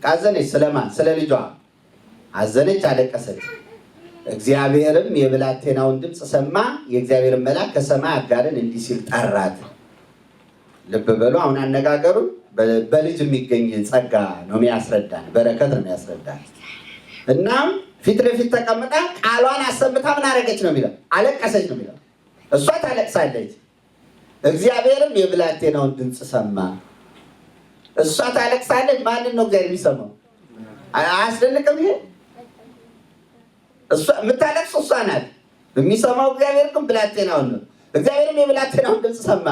አዘነች። ስለማን? ስለ ልጇ አዘነች፣ አለቀሰች። እግዚአብሔርም የብላቴናውን ድምፅ ሰማ። የእግዚአብሔርን መልአክ ከሰማይ አጋርን እንዲህ ሲል ጠራት። ልብ በሉ። አሁን አነጋገሩ በልጅ የሚገኝ ጸጋ ነው የሚያስረዳን፣ በረከት ነው የሚያስረዳን። እና ፊት ለፊት ተቀምጣ ቃሏን አሰምታ ምን አደረገች ነው የሚለው? አለቀሰች ነው የሚለው። እሷ ታለቅሳለች፣ እግዚአብሔርም የብላቴናውን ድምፅ ሰማ። እሷ ታለቅሳለች። ማንን ነው እግዚአብሔር የሚሰማው? አያስደንቅም? ይሄ የምታለቅስ እሷ ናት። የሚሰማው እግዚአብሔር ግን ብላቴናውን ነው። እግዚአብሔርም የብላቴናውን ድምፅ ሰማ።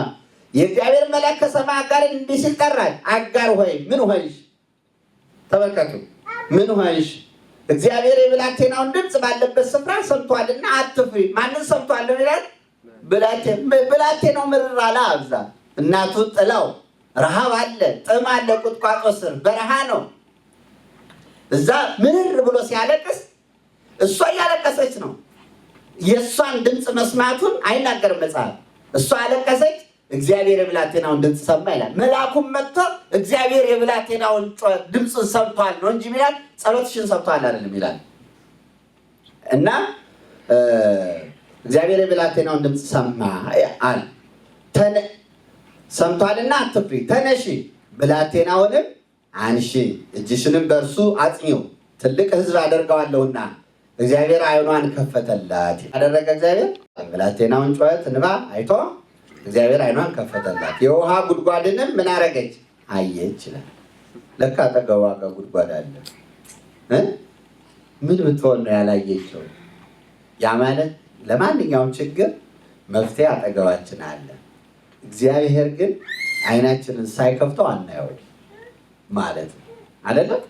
የእግዚአብሔር መልአክ ከሰማይ አጋርን እንዲህ ሲል ጠራት። አጋር ሆይ ምን ሆንሽ? ተመልከቱ፣ ምን ሆንሽ? እግዚአብሔር የብላቴናውን ድምፅ ባለበት ስፍራ ሰምቷልና አትፍሪ። ማንን ሰምቷል ይላል? ብላቴናው ምርር አለ፣ አብዛ። እናቱ ጥላው፣ ረሃብ አለ፣ ጥም አለ፣ ቁጥቋጦ ስር በረሃ ነው። እዛ ምርር ብሎ ሲያለቅስ እሷ እያለቀሰች ነው። የእሷን ድምፅ መስማቱን አይናገርም መጽሐፍ። እሷ አለቀሰች፣ እግዚአብሔር የብላቴናውን ድምፅ ሰማ ይላል። መልአኩም መጥቶ እግዚአብሔር የብላቴናውን ድምፅ ሰምቷል ነው እንጂ ይላል ጸሎትሽን ሰምቷል አይደለም ይላል። እና እግዚአብሔር የብላቴናውን ድምፅ ሰማ አለ። ሰምቷልና አትፍሪ፣ ተነሺ፣ ብላቴናውንም አንሺ፣ እጅሽንም በእርሱ አጽኚው፣ ትልቅ ሕዝብ አደርገዋለሁና። እግዚአብሔር ዓይኗን ከፈተላት። ያደረገ እግዚአብሔር ብላቴናውን ጩኸት እንባ አይቶ እግዚአብሔር ዓይኗን ከፈተላት። የውሃ ጉድጓድንም ምን አረገች? አየች ይላል። ለካ አጠገቧ ጉድጓድ አለ። ምን ብትሆን ነው ያላየችው? ያ ማለት ለማንኛውም ችግር መፍትሄ አጠገባችን አለ። እግዚአብሔር ግን ዓይናችንን ሳይከፍተው አናየው ማለት ነው አይደለም?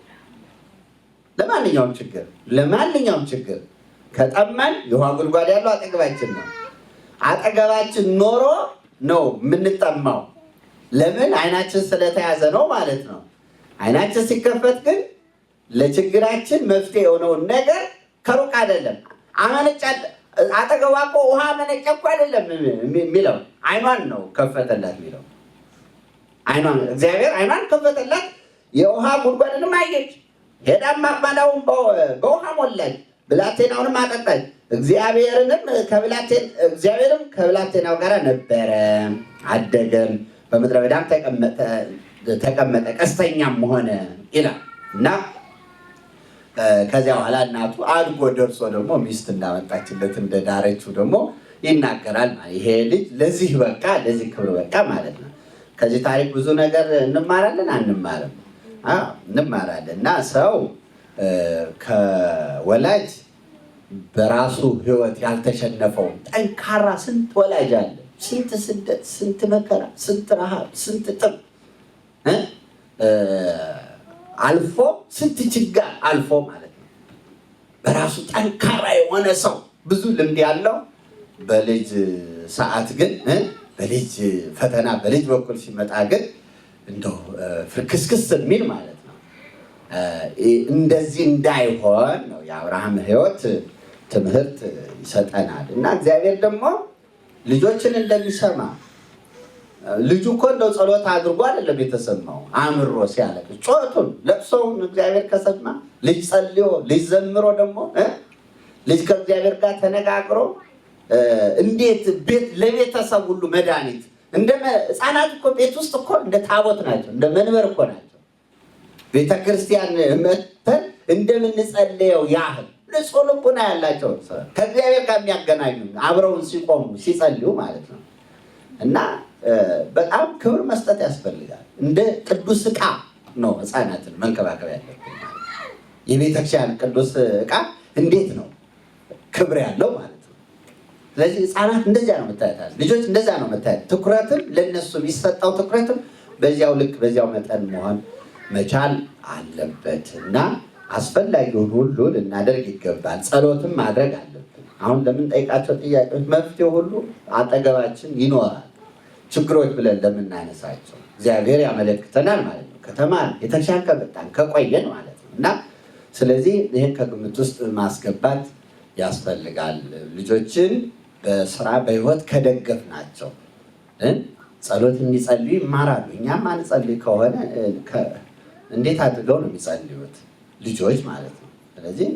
ለማንኛውም ችግር ከጠማን የውሃ ጉድጓድ ያለው አጠገባችን ነው። አጠገባችን ኖሮ ነው የምንጠማው። ለምን? ዓይናችን ስለተያዘ ነው ማለት ነው። ዓይናችን ሲከፈት ግን ለችግራችን መፍትሄ የሆነውን ነገር ከሩቅ አይደለም አመነጫ አጠገቧ እኮ ውሃ መነጨ እኮ አይደለም የሚለው ዓይኗን ነው ከፈተላት የሚለው። ዓይኗን እግዚአብሔር ዓይኗን ከፈተላት፣ የውሃ ጉድጓድንም አየች። ሄዳም ማቅማዳውን በውሃ ሞላች፣ ብላቴናውንም አጠጣች። እግዚአብሔርም ከብላቴናው ጋር ነበረ፣ አደገም፣ በምድረ በዳም ተቀመጠ፣ ቀስተኛም ሆነ ይላል። እና ከዚያ በኋላ እናቱ አድጎ ደርሶ ደግሞ ሚስት እንዳመጣችለት እንደዳረችው ደግሞ ይናገራል። ይሄ ልጅ ለዚህ በቃ፣ ለዚህ ክብር በቃ ማለት ነው። ከዚህ ታሪክ ብዙ ነገር እንማራለን አንማርም? እንማራለን። እና ሰው ከወላጅ በራሱ ሕይወት ያልተሸነፈው ጠንካራ ስንት ወላጅ አለ። ስንት ስደት፣ ስንት መከራ፣ ስንት ረሃብ፣ ስንት ጥም አልፎ ስንት ችግር አልፎ ማለት ነው። በራሱ ጠንካራ የሆነ ሰው ብዙ ልምድ ያለው በልጅ ሰዓት ግን በልጅ ፈተና በልጅ በኩል ሲመጣ ግን እንደው ፍርክስክስ የሚል ማለት ነው። እንደዚህ እንዳይሆን ነው የአብርሃም ሕይወት ትምህርት ይሰጠናል። እና እግዚአብሔር ደግሞ ልጆችን እንደሚሰማ ልጁ እኮ እንደው ጸሎት አድርጎ አይደለም የተሰማው፣ አምሮ ሲያለቅስ ጮቱን ለቅሶውን እግዚአብሔር ከሰማ ልጅ ጸልዮ ልጅ ዘምሮ ደግሞ ልጅ ከእግዚአብሔር ጋር ተነጋግሮ እንዴት ቤት ለቤተሰብ ሁሉ መድኃኒት እንደ ሕፃናት እኮ ቤት ውስጥ እኮ እንደ ታቦት ናቸው፣ እንደ መንበር እኮ ናቸው። ቤተክርስቲያን መጥተን እንደምንጸልየው ያህል ንጹህ ልቡና ያላቸው ከእግዚአብሔር ጋር የሚያገናኙ አብረውን ሲቆሙ ሲጸልዩ ማለት ነው። እና በጣም ክብር መስጠት ያስፈልጋል። እንደ ቅዱስ ዕቃ ነው ሕፃናትን መንከባከብ ያለብን። የቤተክርስቲያን ቅዱስ ዕቃ እንዴት ነው ክብር ያለው ማለት ነው። ስለዚህ ሕፃናት እንደዚያ ነው መታየት፣ ልጆች እንደዚያ ነው መታየት። ትኩረትም ለነሱ የሚሰጠው ትኩረትም በዚያው ልክ በዚያው መጠን መሆን መቻል አለበት። እና አስፈላጊውን ሁሉ ልናደርግ ይገባል። ጸሎትም ማድረግ አለብን። አሁን ለምንጠይቃቸው ጥያቄዎች መፍትሄ ሁሉ አጠገባችን ይኖራል። ችግሮች ብለን ለምናነሳቸው እግዚአብሔር ያመለክተናል ማለት ነው። ከተማን የተሻለ ከመጣን ከቆየን ማለት ነው። እና ስለዚህ ይህን ከግምት ውስጥ ማስገባት ያስፈልጋል። ልጆችን በስራ በህይወት ከደገፍ ናቸው ጸሎት እንዲጸልዩ ይማራሉ። እኛም አንጸልይ ከሆነ እንዴት አድርገው ነው የሚጸልዩት ልጆች ማለት ነው። ስለዚህ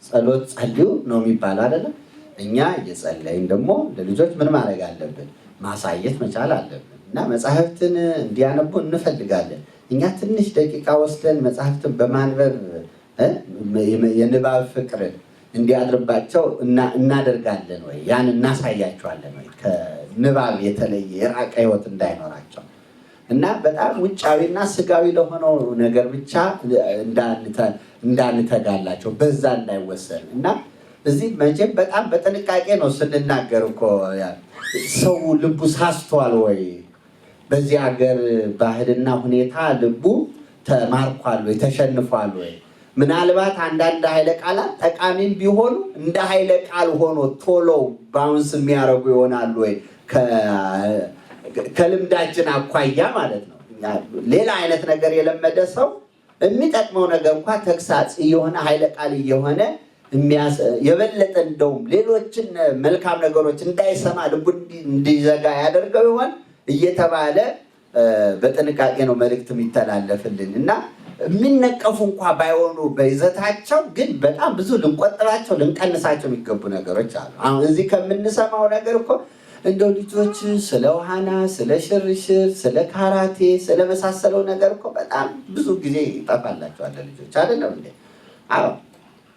ጸሎት ጸልዩ ነው የሚባል አይደለም። እኛ እየጸለይን ደግሞ ለልጆች ምን ማድረግ አለብን? ማሳየት መቻል አለብን። እና መጽሐፍትን እንዲያነቡ እንፈልጋለን። እኛ ትንሽ ደቂቃ ወስደን መጽሐፍትን በማንበብ የንባብ ፍቅር እንዲያድርባቸው እናደርጋለን ወይ? ያን እናሳያቸዋለን ወይ? ከንባብ የተለየ የራቀ ህይወት እንዳይኖራቸው እና በጣም ውጫዊና ስጋዊ ለሆነው ነገር ብቻ እንዳንተጋላቸው በዛ እንዳይወሰን እና እዚህ መቼም በጣም በጥንቃቄ ነው ስንናገር እኮ ሰው ልቡ ሳስቷል ወይ? በዚህ ሀገር ባህልና ሁኔታ ልቡ ተማርኳል ወይ? ተሸንፏል ወይ? ምናልባት አንዳንድ ኃይለ ቃላት ጠቃሚም ቢሆኑ እንደ ኃይለ ቃል ሆኖ ቶሎ ባውንስ የሚያደርጉ ይሆናሉ ወይ? ከልምዳችን አኳያ ማለት ነው። ሌላ አይነት ነገር የለመደ ሰው የሚጠቅመው ነገር እንኳን ተግሳጽ እየሆነ ኃይለ ቃል እየሆነ የበለጠ እንደውም ሌሎችን መልካም ነገሮች እንዳይሰማ ልቡ እንዲዘጋ ያደርገው ይሆን እየተባለ በጥንቃቄ ነው መልእክት የሚተላለፍልን እና የሚነቀፉ እንኳ ባይሆኑ በይዘታቸው ግን በጣም ብዙ ልንቆጥራቸው ልንቀንሳቸው የሚገቡ ነገሮች አሉ። አሁን እዚህ ከምንሰማው ነገር እኮ እንደው ልጆች ስለ ዋና፣ ስለ ሽርሽር፣ ስለ ካራቴ፣ ስለመሳሰለው ነገር እኮ በጣም ብዙ ጊዜ ይጠፋላቸዋል ልጆች አይደለም እንዴ? አዎ።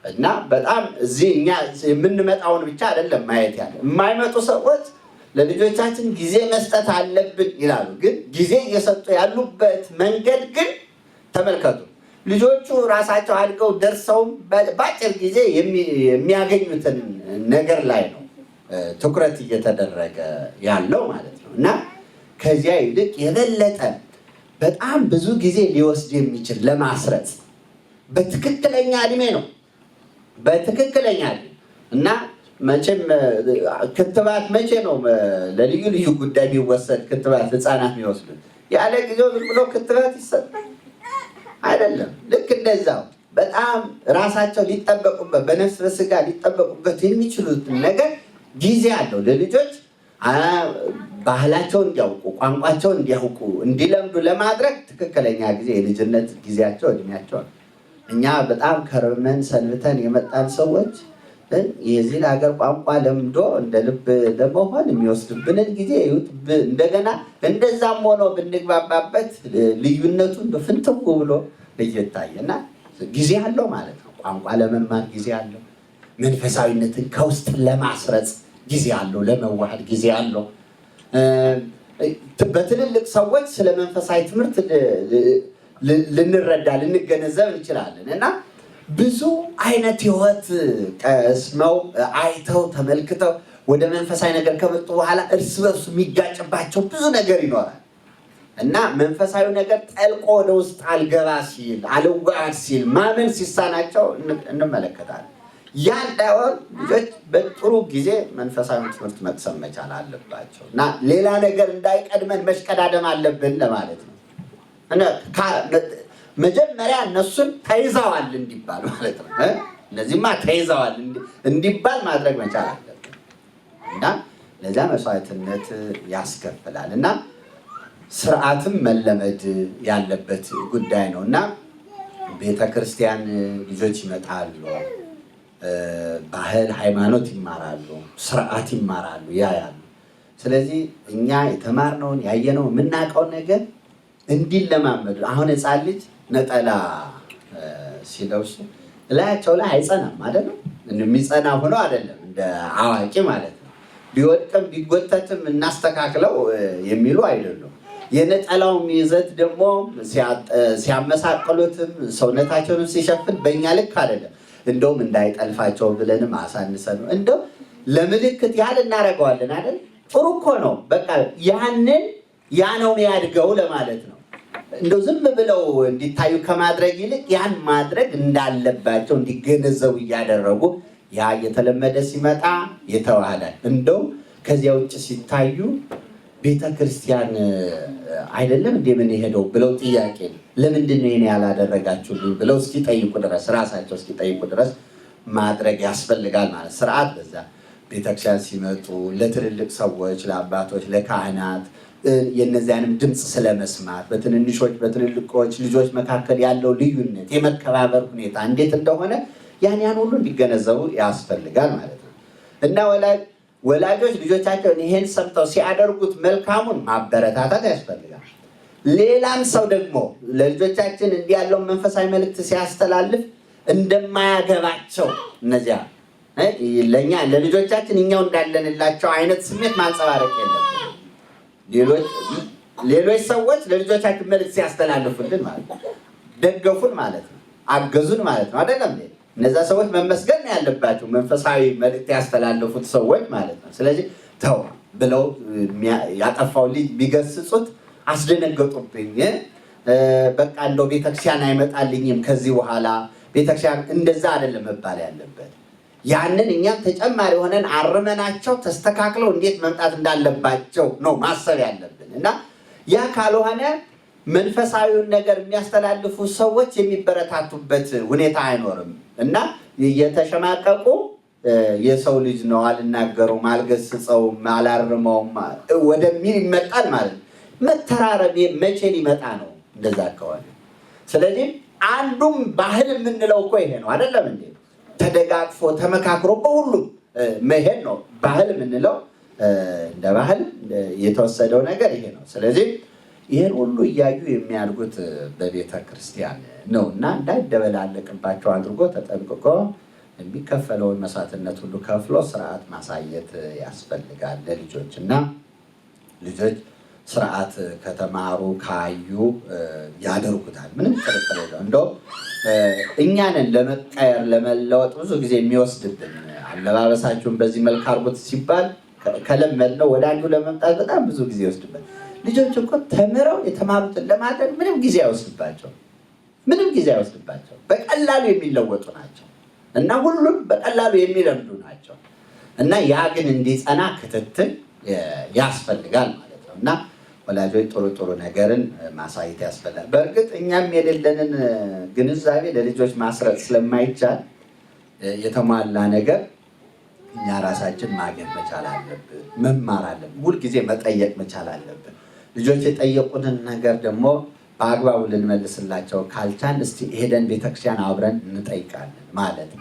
እና በጣም እዚህ እኛ የምንመጣውን ብቻ አይደለም ማየት ያለ የማይመጡ ሰዎች ለልጆቻችን ጊዜ መስጠት አለብን ይላሉ። ግን ጊዜ እየሰጡ ያሉበት መንገድ ግን ተመልከቱ። ልጆቹ ራሳቸው አድገው ደርሰውም በአጭር ጊዜ የሚያገኙትን ነገር ላይ ነው ትኩረት እየተደረገ ያለው ማለት ነው። እና ከዚያ ይልቅ የበለጠ በጣም ብዙ ጊዜ ሊወስድ የሚችል ለማስረጽ በትክክለኛ እድሜ ነው በትክክለኛ እድሜ እና መቼም ክትባት መቼ ነው ለልዩ ልዩ ጉዳይ የሚወሰድ ክትባት ህፃናት የሚወስዱት? ያለ ጊዜው ዝም ብሎ ክትባት ይሰጣል አይደለም። ልክ እንደዛው በጣም ራሳቸው ሊጠበቁበት በነፍስ በስጋ ሊጠበቁበት የሚችሉትን ነገር ጊዜ አለው ለልጆች ባህላቸውን እንዲያውቁ ቋንቋቸውን እንዲያውቁ እንዲለምዱ ለማድረግ ትክክለኛ ጊዜ የልጅነት ጊዜያቸው እድሜያቸው። እኛ በጣም ከርመን ሰንብተን የመጣን ሰዎች የዚህ ሀገር ቋንቋ ለምዶ እንደ ልብ ለመሆን የሚወስድብንን ጊዜ እንደገና እንደዛም ሆኖ ብንግባባበት ልዩነቱን በፍንትው ብሎ እየታየና ጊዜ አለው ማለት ነው። ቋንቋ ለመማር ጊዜ አለው። መንፈሳዊነትን ከውስጥ ለማስረጽ ጊዜ አለው። ለመዋሃድ ጊዜ አለው። በትልልቅ ሰዎች ስለ መንፈሳዊ ትምህርት ልንረዳ ልንገነዘብ እንችላለን እና ብዙ አይነት ህይወት ቀስመው አይተው ተመልክተው ወደ መንፈሳዊ ነገር ከመጡ በኋላ እርስ በርሱ የሚጋጭባቸው ብዙ ነገር ይኖራል እና መንፈሳዊ ነገር ጠልቆ ወደ ውስጥ አልገባ ሲል አልዋሃድ ሲል ማመን ሲሳናቸው እንመለከታለን። ያ እንዳይሆን ልጆች በጥሩ ጊዜ መንፈሳዊ ትምህርት መቅሰም መቻል አለባቸው እና ሌላ ነገር እንዳይቀድመን መሽቀዳደም አለብን ለማለት ነው። መጀመሪያ እነሱን ተይዘዋል እንዲባል ማለት ነው። እነዚህማ ተይዘዋል እንዲባል ማድረግ መቻል አለብን እና ለዚያ መስዋዕትነት ያስከፍላል እና ስርዓትም መለመድ ያለበት ጉዳይ ነው እና ቤተክርስቲያን ልጆች ይመጣሉ፣ ባህል ሃይማኖት ይማራሉ፣ ስርዓት ይማራሉ፣ ያያሉ። ስለዚህ እኛ የተማርነውን ያየነው የምናውቀውን ነገር እንዲለማመዱ አሁን ህፃን ልጅ ነጠላ ሲለብሱ እላያቸው ላይ አይጸናም አይደለም። የሚጸና ሆኖ አይደለም እንደ አዋቂ ማለት ነው። ቢወድቅም ቢጎተትም እናስተካክለው የሚሉ አይደሉም። የነጠላውም ይዘት ደግሞ ሲያመሳቅሉትም ሰውነታቸውን ሲሸፍን በእኛ ልክ አይደለም። እንደውም እንዳይጠልፋቸው ብለንም አሳንሰን ነው እንደው ለምልክት ያህል እናደርገዋለን አይደል? ጥሩ እኮ ነው። በቃ ያንን ያ ነው የሚያድገው ለማለት ነው። እንደው ዝም ብለው እንዲታዩ ከማድረግ ይልቅ ያን ማድረግ እንዳለባቸው እንዲገነዘቡ እያደረጉ ያ እየተለመደ ሲመጣ የተዋሃዳል። እንደው ከዚያ ውጭ ሲታዩ ቤተክርስቲያን አይደለም እንደ ምን ሄደው ብለው ጥያቄ ለምንድን ነው ያላደረጋችሁልኝ ብለው እስኪጠይቁ ድረስ ራሳቸው እስኪጠይቁ ድረስ ማድረግ ያስፈልጋል ማለት ስርዓት። በዛ ቤተክርስቲያን ሲመጡ ለትልልቅ ሰዎች፣ ለአባቶች፣ ለካህናት የነዚያንም ድምፅ ስለመስማት በትንንሾች በትልልቆች ልጆች መካከል ያለው ልዩነት የመከባበር ሁኔታ እንዴት እንደሆነ ያን ሁሉ እንዲገነዘቡ ያስፈልጋል ማለት ነው እና ወላጆች ልጆቻቸውን ይሄን ሰምተው ሲያደርጉት መልካሙን ማበረታታት ያስፈልጋል። ሌላም ሰው ደግሞ ለልጆቻችን እንዲህ ያለውን መንፈሳዊ መልእክት ሲያስተላልፍ እንደማያገባቸው እነዚያ ለኛ ለልጆቻችን እኛው እንዳለንላቸው አይነት ስሜት ማንጸባረቅ የለብንም። ሌሎች ሰዎች ለልጆቻችን መልእክት ሲያስተላልፉልን ማለት ነው ደገፉን ማለት ነው አገዙን ማለት ነው አይደለም። እነዛ ሰዎች መመስገን ነው ያለባቸው መንፈሳዊ መልእክት ያስተላለፉት ሰዎች ማለት ነው። ስለዚህ ተው ብለው ያጠፋው ልጅ ቢገስጹት አስደነገጡብኝ፣ በቃ እንደው ቤተክርስቲያን አይመጣልኝም ከዚህ በኋላ ቤተክርስቲያን እንደዛ አይደለም መባል ያለበት። ያንን እኛም ተጨማሪ ሆነን አርመናቸው ተስተካክለው እንዴት መምጣት እንዳለባቸው ነው ማሰብ ያለብን እና ያ ካልሆነ መንፈሳዊውን ነገር የሚያስተላልፉ ሰዎች የሚበረታቱበት ሁኔታ አይኖርም እና እየተሸማቀቁ የሰው ልጅ ነው አልናገረውም፣ አልገስጸውም፣ አላርመውም ወደሚል ይመጣል ማለት ነው። መተራረብ መቼ ሊመጣ ነው እንደዛ ከሆነ? ስለዚህ አንዱም ባህል የምንለው እኮ ይሄ ነው አይደለም እንዴ? ተደጋግፎ ተመካክሮ በሁሉም መሄድ ነው ባህል የምንለው። እንደ ባህል የተወሰደው ነገር ይሄ ነው። ስለዚህ ይህን ሁሉ እያዩ የሚያድጉት በቤተ ክርስቲያን ነው እና እንዳይደበላለቅባቸው አድርጎ ተጠንቅቆ የሚከፈለውን መስዋዕትነት ሁሉ ከፍሎ ስርዓት ማሳየት ያስፈልጋል ለልጆች። እና ልጆች ስርዓት ከተማሩ ካዩ ያደርጉታል። ምንም ጥርጥር የለውም። እንደው እኛንን ለመቀየር ለመለወጥ ብዙ ጊዜ የሚወስድብን አለባበሳችሁን በዚህ መልክ አድርጉት ሲባል ከለመድነው ወደ አንዱ ለመምጣት በጣም ብዙ ጊዜ ይወስድብን። ልጆች እኮ ተምረው የተማሩትን ለማድረግ ምንም ጊዜ አይወስድባቸው፣ ምንም ጊዜ አይወስድባቸው። በቀላሉ የሚለወጡ ናቸው እና ሁሉም በቀላሉ የሚለምዱ ናቸው። እና ያ ግን እንዲጸና ክትትል ያስፈልጋል ማለት ነው። እና ወላጆች ጥሩ ጥሩ ነገርን ማሳየት ያስፈልጋል። በእርግጥ እኛም የሌለንን ግንዛቤ ለልጆች ማስረጽ ስለማይቻል የተሟላ ነገር እኛ ራሳችን ማግኘት መቻል አለብን፣ መማር አለብን፣ ሁልጊዜ መጠየቅ መቻል አለብን። ልጆች የጠየቁትን ነገር ደግሞ በአግባቡ ልንመልስላቸው ካልቻል እስቲ ሄደን ቤተክርስቲያን አብረን እንጠይቃለን ማለት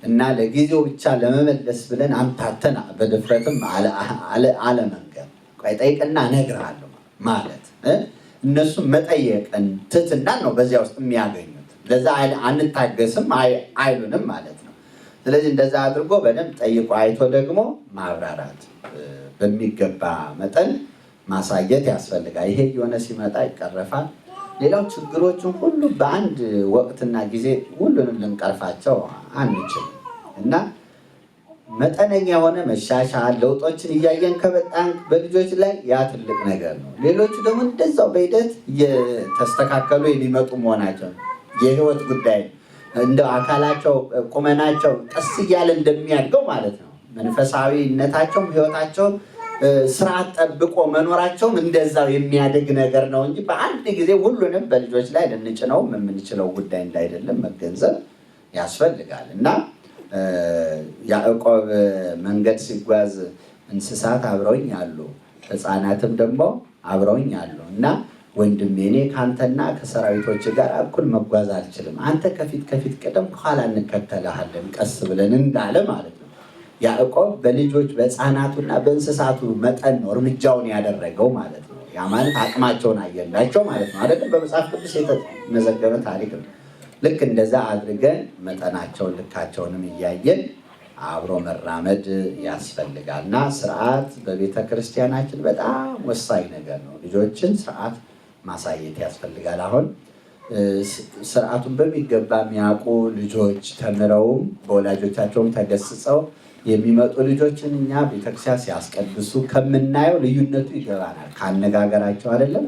እና ለጊዜው ብቻ ለመመለስ ብለን አምታተን በድፍረትም አለመንገር ጠይቅና እነግርሃለሁ ማለት እነሱም መጠየቅን ትህትናን ነው በዚያ ውስጥ የሚያገኙት። ለዛ አንታገስም አይሉንም ማለት ነው። ስለዚህ እንደዛ አድርጎ በደንብ ጠይቆ አይቶ ደግሞ ማብራራት በሚገባ መጠን ማሳየት ያስፈልጋል። ይሄ የሆነ ሲመጣ ይቀረፋል። ሌላው ችግሮችን ሁሉ በአንድ ወቅትና ጊዜ ሁሉንም ልንቀርፋቸው አንችልም እና መጠነኛ የሆነ መሻሻል ለውጦችን እያየን ከመጣን በልጆች ላይ ያ ትልቅ ነገር ነው። ሌሎቹ ደግሞ እንደዛው በሂደት እየተስተካከሉ የሚመጡ መሆናቸው የህይወት ጉዳይ እንደ አካላቸው ቁመናቸው ቀስ እያለ እንደሚያድገው ማለት ነው። መንፈሳዊነታቸውም ህይወታቸውም ስርዓት ጠብቆ መኖራቸውም እንደዛው የሚያድግ ነገር ነው እንጂ በአንድ ጊዜ ሁሉንም በልጆች ላይ ልንጭነው የምንችለው ጉዳይ እንዳይደለም መገንዘብ ያስፈልጋል። እና ያዕቆብ መንገድ ሲጓዝ እንስሳት አብረውኝ አሉ፣ ህፃናትም ደግሞ አብረውኝ አሉ እና ወንድሜ እኔ ከአንተና ከሰራዊቶች ጋር እኩል መጓዝ አልችልም፣ አንተ ከፊት ከፊት ቅደም፣ ከኋላ እንከተልሃለን ቀስ ብለን እንዳለ ማለት ነው። ያዕቆብ በልጆች በህፃናቱና በእንስሳቱ መጠን ነው እርምጃውን ያደረገው ማለት ነው። ያ ማለት አቅማቸውን አየላቸው ማለት ነው አይደለም። በመጽሐፍ ቅዱስ የተመዘገበ ታሪክ ነው። ልክ እንደዛ አድርገን መጠናቸውን ልካቸውንም እያየን አብሮ መራመድ ያስፈልጋል እና ስርዓት በቤተ ክርስቲያናችን በጣም ወሳኝ ነገር ነው። ልጆችን ስርዓት ማሳየት ያስፈልጋል። አሁን ስርዓቱን በሚገባ የሚያውቁ ልጆች ተምረውም በወላጆቻቸውም ተገስጸው የሚመጡ ልጆችን እኛ ቤተክርስቲያን ሲያስቀድሱ ከምናየው ልዩነቱ ይገባናል። ካነጋገራቸው አይደለም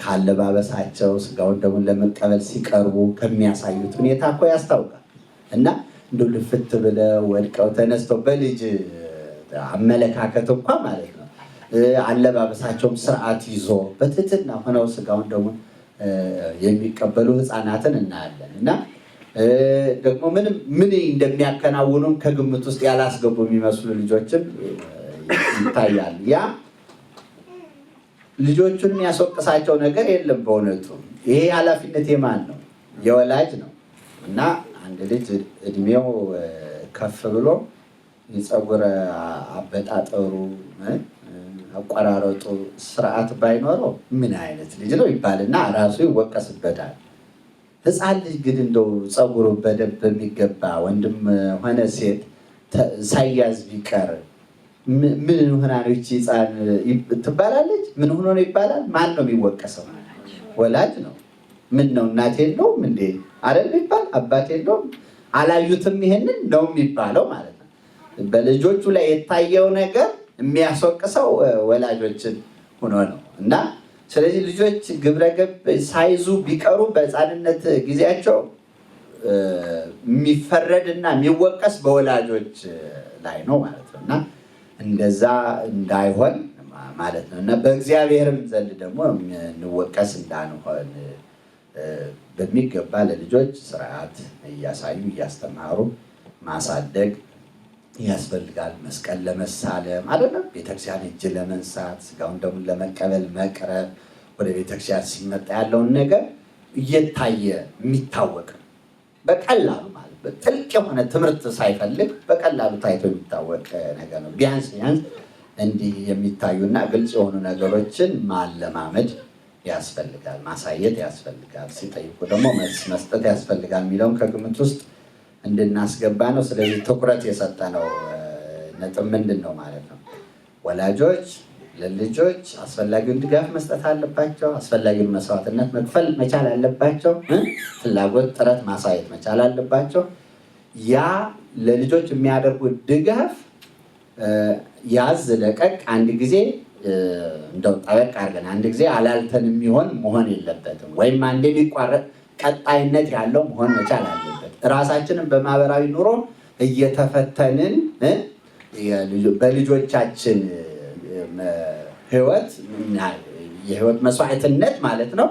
ካለባበሳቸው፣ ስጋውን ደግሞ ለመቀበል ሲቀርቡ ከሚያሳዩት ሁኔታ እኮ ያስታውቃል። እና እንደ ልፍት ብለው ወድቀው ተነስተው በልጅ አመለካከት እንኳ ማለት ነው አለባበሳቸውም ስርዓት ይዞ በትህትና ሆነው ስጋውን ደግሞ የሚቀበሉ ህፃናትን እናያለን። እና ደግሞ ምን እንደሚያከናውኑም ከግምት ውስጥ ያላስገቡ የሚመስሉ ልጆችም ይታያል። ያ ልጆቹን የሚያስወቅሳቸው ነገር የለም። በእውነቱ ይሄ ኃላፊነት የማን ነው? የወላጅ ነው። እና አንድ ልጅ እድሜው ከፍ ብሎ የፀጉር አበጣጠሩ አቆራረጡ ስርዓት ባይኖረው ምን አይነት ልጅ ነው ይባልና ራሱ ይወቀስበታል። ህፃን ልጅ ግን እንደው ፀጉሩ በደንብ በሚገባ ወንድም ሆነ ሴት ሳያዝ ቢቀር ምን ሆና ነው ይቺ ህፃን ትባላለች? ምን ሆኖ ነው ይባላል? ማን ነው የሚወቀሰው? ወላጅ ነው። ምን ነው እናቴ የለውም እንዴ አይደል ይባል? አባቴ የለውም አላዩትም ይሄንን ነው የሚባለው ማለት ነው። በልጆቹ ላይ የታየው ነገር የሚያስወቅሰው ወላጆችን ሆኖ ነው። እና ስለዚህ ልጆች ግብረገብ ሳይዙ ቢቀሩ በህፃንነት ጊዜያቸው የሚፈረድና የሚወቀስ በወላጆች ላይ ነው ማለት ነው። እና እንደዛ እንዳይሆን ማለት ነው። እና በእግዚአብሔርም ዘንድ ደግሞ እንወቀስ እንዳንሆን በሚገባ ለልጆች ስርዓት እያሳዩ እያስተማሩ ማሳደግ ያስፈልጋል። መስቀል ለመሳለም አይደለም፣ ቤተክርስቲያን እጅ ለመንሳት ስጋውን ደሙን ለመቀበል መቅረብ፣ ወደ ቤተክርስቲያን ሲመጣ ያለውን ነገር እየታየ የሚታወቅ በቀላሉ ማለት ጥልቅ የሆነ ትምህርት ሳይፈልግ በቀላሉ ታይቶ የሚታወቅ ነገር ነው። ቢያንስ እንዲህ የሚታዩና ግልጽ የሆኑ ነገሮችን ማለማመድ ያስፈልጋል፣ ማሳየት ያስፈልጋል። ሲጠይቁ ደግሞ መልስ መስጠት ያስፈልጋል የሚለውን ከግምት ውስጥ እንድናስገባ ነው። ስለዚህ ትኩረት የሰጠነው ነጥብ ምንድን ነው ማለት ነው? ወላጆች ለልጆች አስፈላጊውን ድጋፍ መስጠት አለባቸው። አስፈላጊውን መስዋዕትነት መክፈል መቻል አለባቸው። ፍላጎት፣ ጥረት ማሳየት መቻል አለባቸው። ያ ለልጆች የሚያደርጉት ድጋፍ ያዝ ለቀቅ አንድ ጊዜ እንደው ጠበቅ አድርገን አንድ ጊዜ አላልተን የሚሆን መሆን የለበትም። ወይም አንዴ ቢቋረጥ ቀጣይነት ያለው መሆን መቻል አለበት። ራሳችንን በማህበራዊ ኑሮ እየተፈተንን በልጆቻችን ህይወት የህይወት መስዋዕትነት ማለት ነው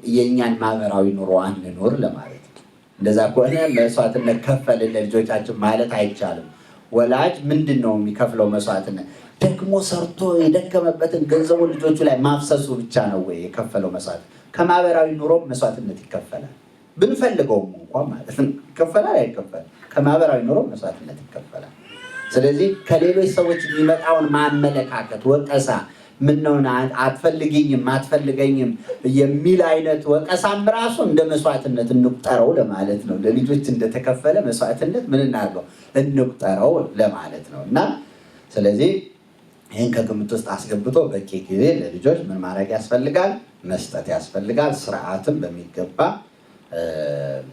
የእኛን ማህበራዊ ኑሮ አንኖር ለማለት ነው። እንደዛ ከሆነ መስዋዕትነት ከፈልን ለልጆቻችን ማለት አይቻልም። ወላጅ ምንድን ነው የሚከፍለው መስዋዕትነት? ደግሞ ሰርቶ የደከመበትን ገንዘቡን ልጆቹ ላይ ማፍሰሱ ብቻ ነው ወይ የከፈለው መስዋዕት? ከማህበራዊ ኑሮ መስዋዕትነት ይከፈላል። ብንፈልገውም እንኳን ማለት ነው ይከፈላል አይከፈል? ከማህበራዊ ኑሮ መስዋዕትነት ይከፈላል። ስለዚህ ከሌሎች ሰዎች የሚመጣውን ማመለካከት፣ ወቀሳ፣ ምነው አትፈልጊኝም አትፈልገኝም የሚል አይነት ወቀሳም ራሱ እንደ መስዋዕትነት እንቁጠረው ለማለት ነው። ለልጆች እንደተከፈለ መስዋዕትነት ምን እናድርገው እንቁጠረው ለማለት ነው። እና ስለዚህ ይህን ከግምት ውስጥ አስገብቶ በቂ ጊዜ ለልጆች ምን ማድረግ ያስፈልጋል? መስጠት ያስፈልጋል። ስርዓትን በሚገባ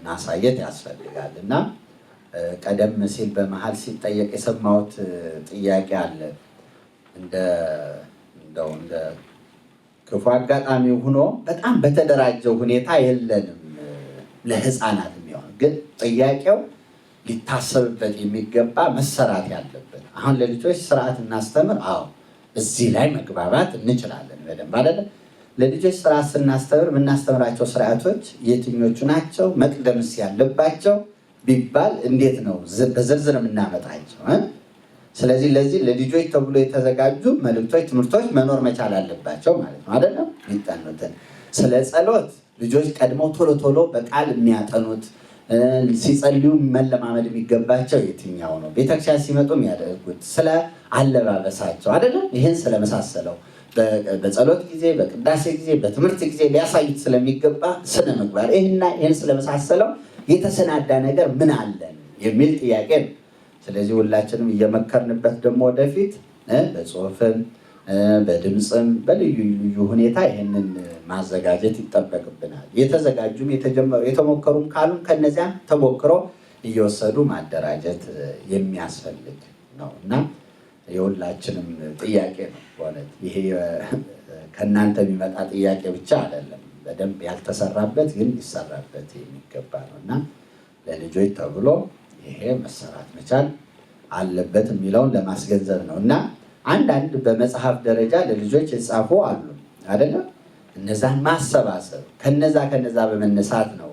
ማሳየት ያስፈልጋል። እና ቀደም ሲል በመሀል ሲጠየቅ የሰማሁት ጥያቄ አለ። እንደ ክፉ አጋጣሚ ሆኖ በጣም በተደራጀው ሁኔታ የለንም ለህፃናት የሚሆን ግን ጥያቄው ሊታሰብበት የሚገባ መሰራት ያለበት። አሁን ለልጆች ስርዓት እናስተምር። አዎ እዚህ ላይ መግባባት እንችላለን በደንብ አይደለ? ለልጆች ስርዓት ስናስተምር የምናስተምራቸው ስርዓቶች የትኞቹ ናቸው? መቅደምስ ያለባቸው ቢባል እንዴት ነው በዝርዝር የምናመጣቸው? ስለዚህ ለዚህ ለልጆች ተብሎ የተዘጋጁ መልእክቶች፣ ትምህርቶች መኖር መቻል አለባቸው ማለት ነው አይደለም? የሚጠኑትን ስለ ጸሎት ልጆች ቀድመው ቶሎ በቃል የሚያጠኑት ሲጸልዩ መለማመድ የሚገባቸው የትኛው ነው? ቤተክርስቲያን ሲመጡ የሚያደርጉት ስለ አለባበሳቸው አይደለም? ይህን ስለመሳሰለው በጸሎት ጊዜ፣ በቅዳሴ ጊዜ፣ በትምህርት ጊዜ ሊያሳዩት ስለሚገባ ስነ ምግባር ይህን ስለመሳሰለው የተሰናዳ ነገር ምን አለን የሚል ጥያቄ ነው። ስለዚህ ሁላችንም እየመከርንበት ደግሞ ወደፊት በጽሁፍም በድምፅም በልዩ ልዩ ሁኔታ ይህንን ማዘጋጀት ይጠበቅብናል። የተዘጋጁም የተሞከሩም ካሉም ከነዚያም ተሞክሮ እየወሰዱ ማደራጀት የሚያስፈልግ ነው እና የሁላችንም ጥያቄ ነው። በእውነት ይሄ ከእናንተ የሚመጣ ጥያቄ ብቻ አይደለም። በደንብ ያልተሰራበት ግን ሊሰራበት የሚገባ ነው እና ለልጆች ተብሎ ይሄ መሰራት መቻል አለበት የሚለውን ለማስገንዘብ ነው እና አንዳንድ በመጽሐፍ ደረጃ ለልጆች የተጻፉ አሉ አይደለም? እነዛን ማሰባሰብ ከነዛ በመነሳት ነው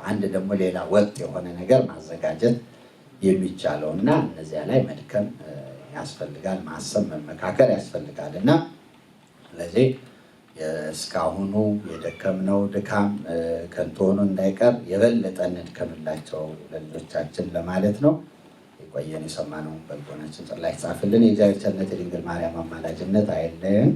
አንድ ደግሞ ሌላ ወጥ የሆነ ነገር ማዘጋጀት የሚቻለው እና እነዚያ ላይ መድከም ያስፈልጋል፣ ማሰብ መመካከር ያስፈልጋል እና ስለዚህ እስካሁኑ የደከምነው ድካም ከንቱ ሆኖ እንዳይቀር የበለጠ እንድከምላቸው ለልጆቻችን ለማለት ነው። የቆየን የሰማነውን በልቦናችን ጽላት ይጻፍልን። የእግዚአብሔር ቸርነት የድንግል ማርያም አማላጅነት አይለየን።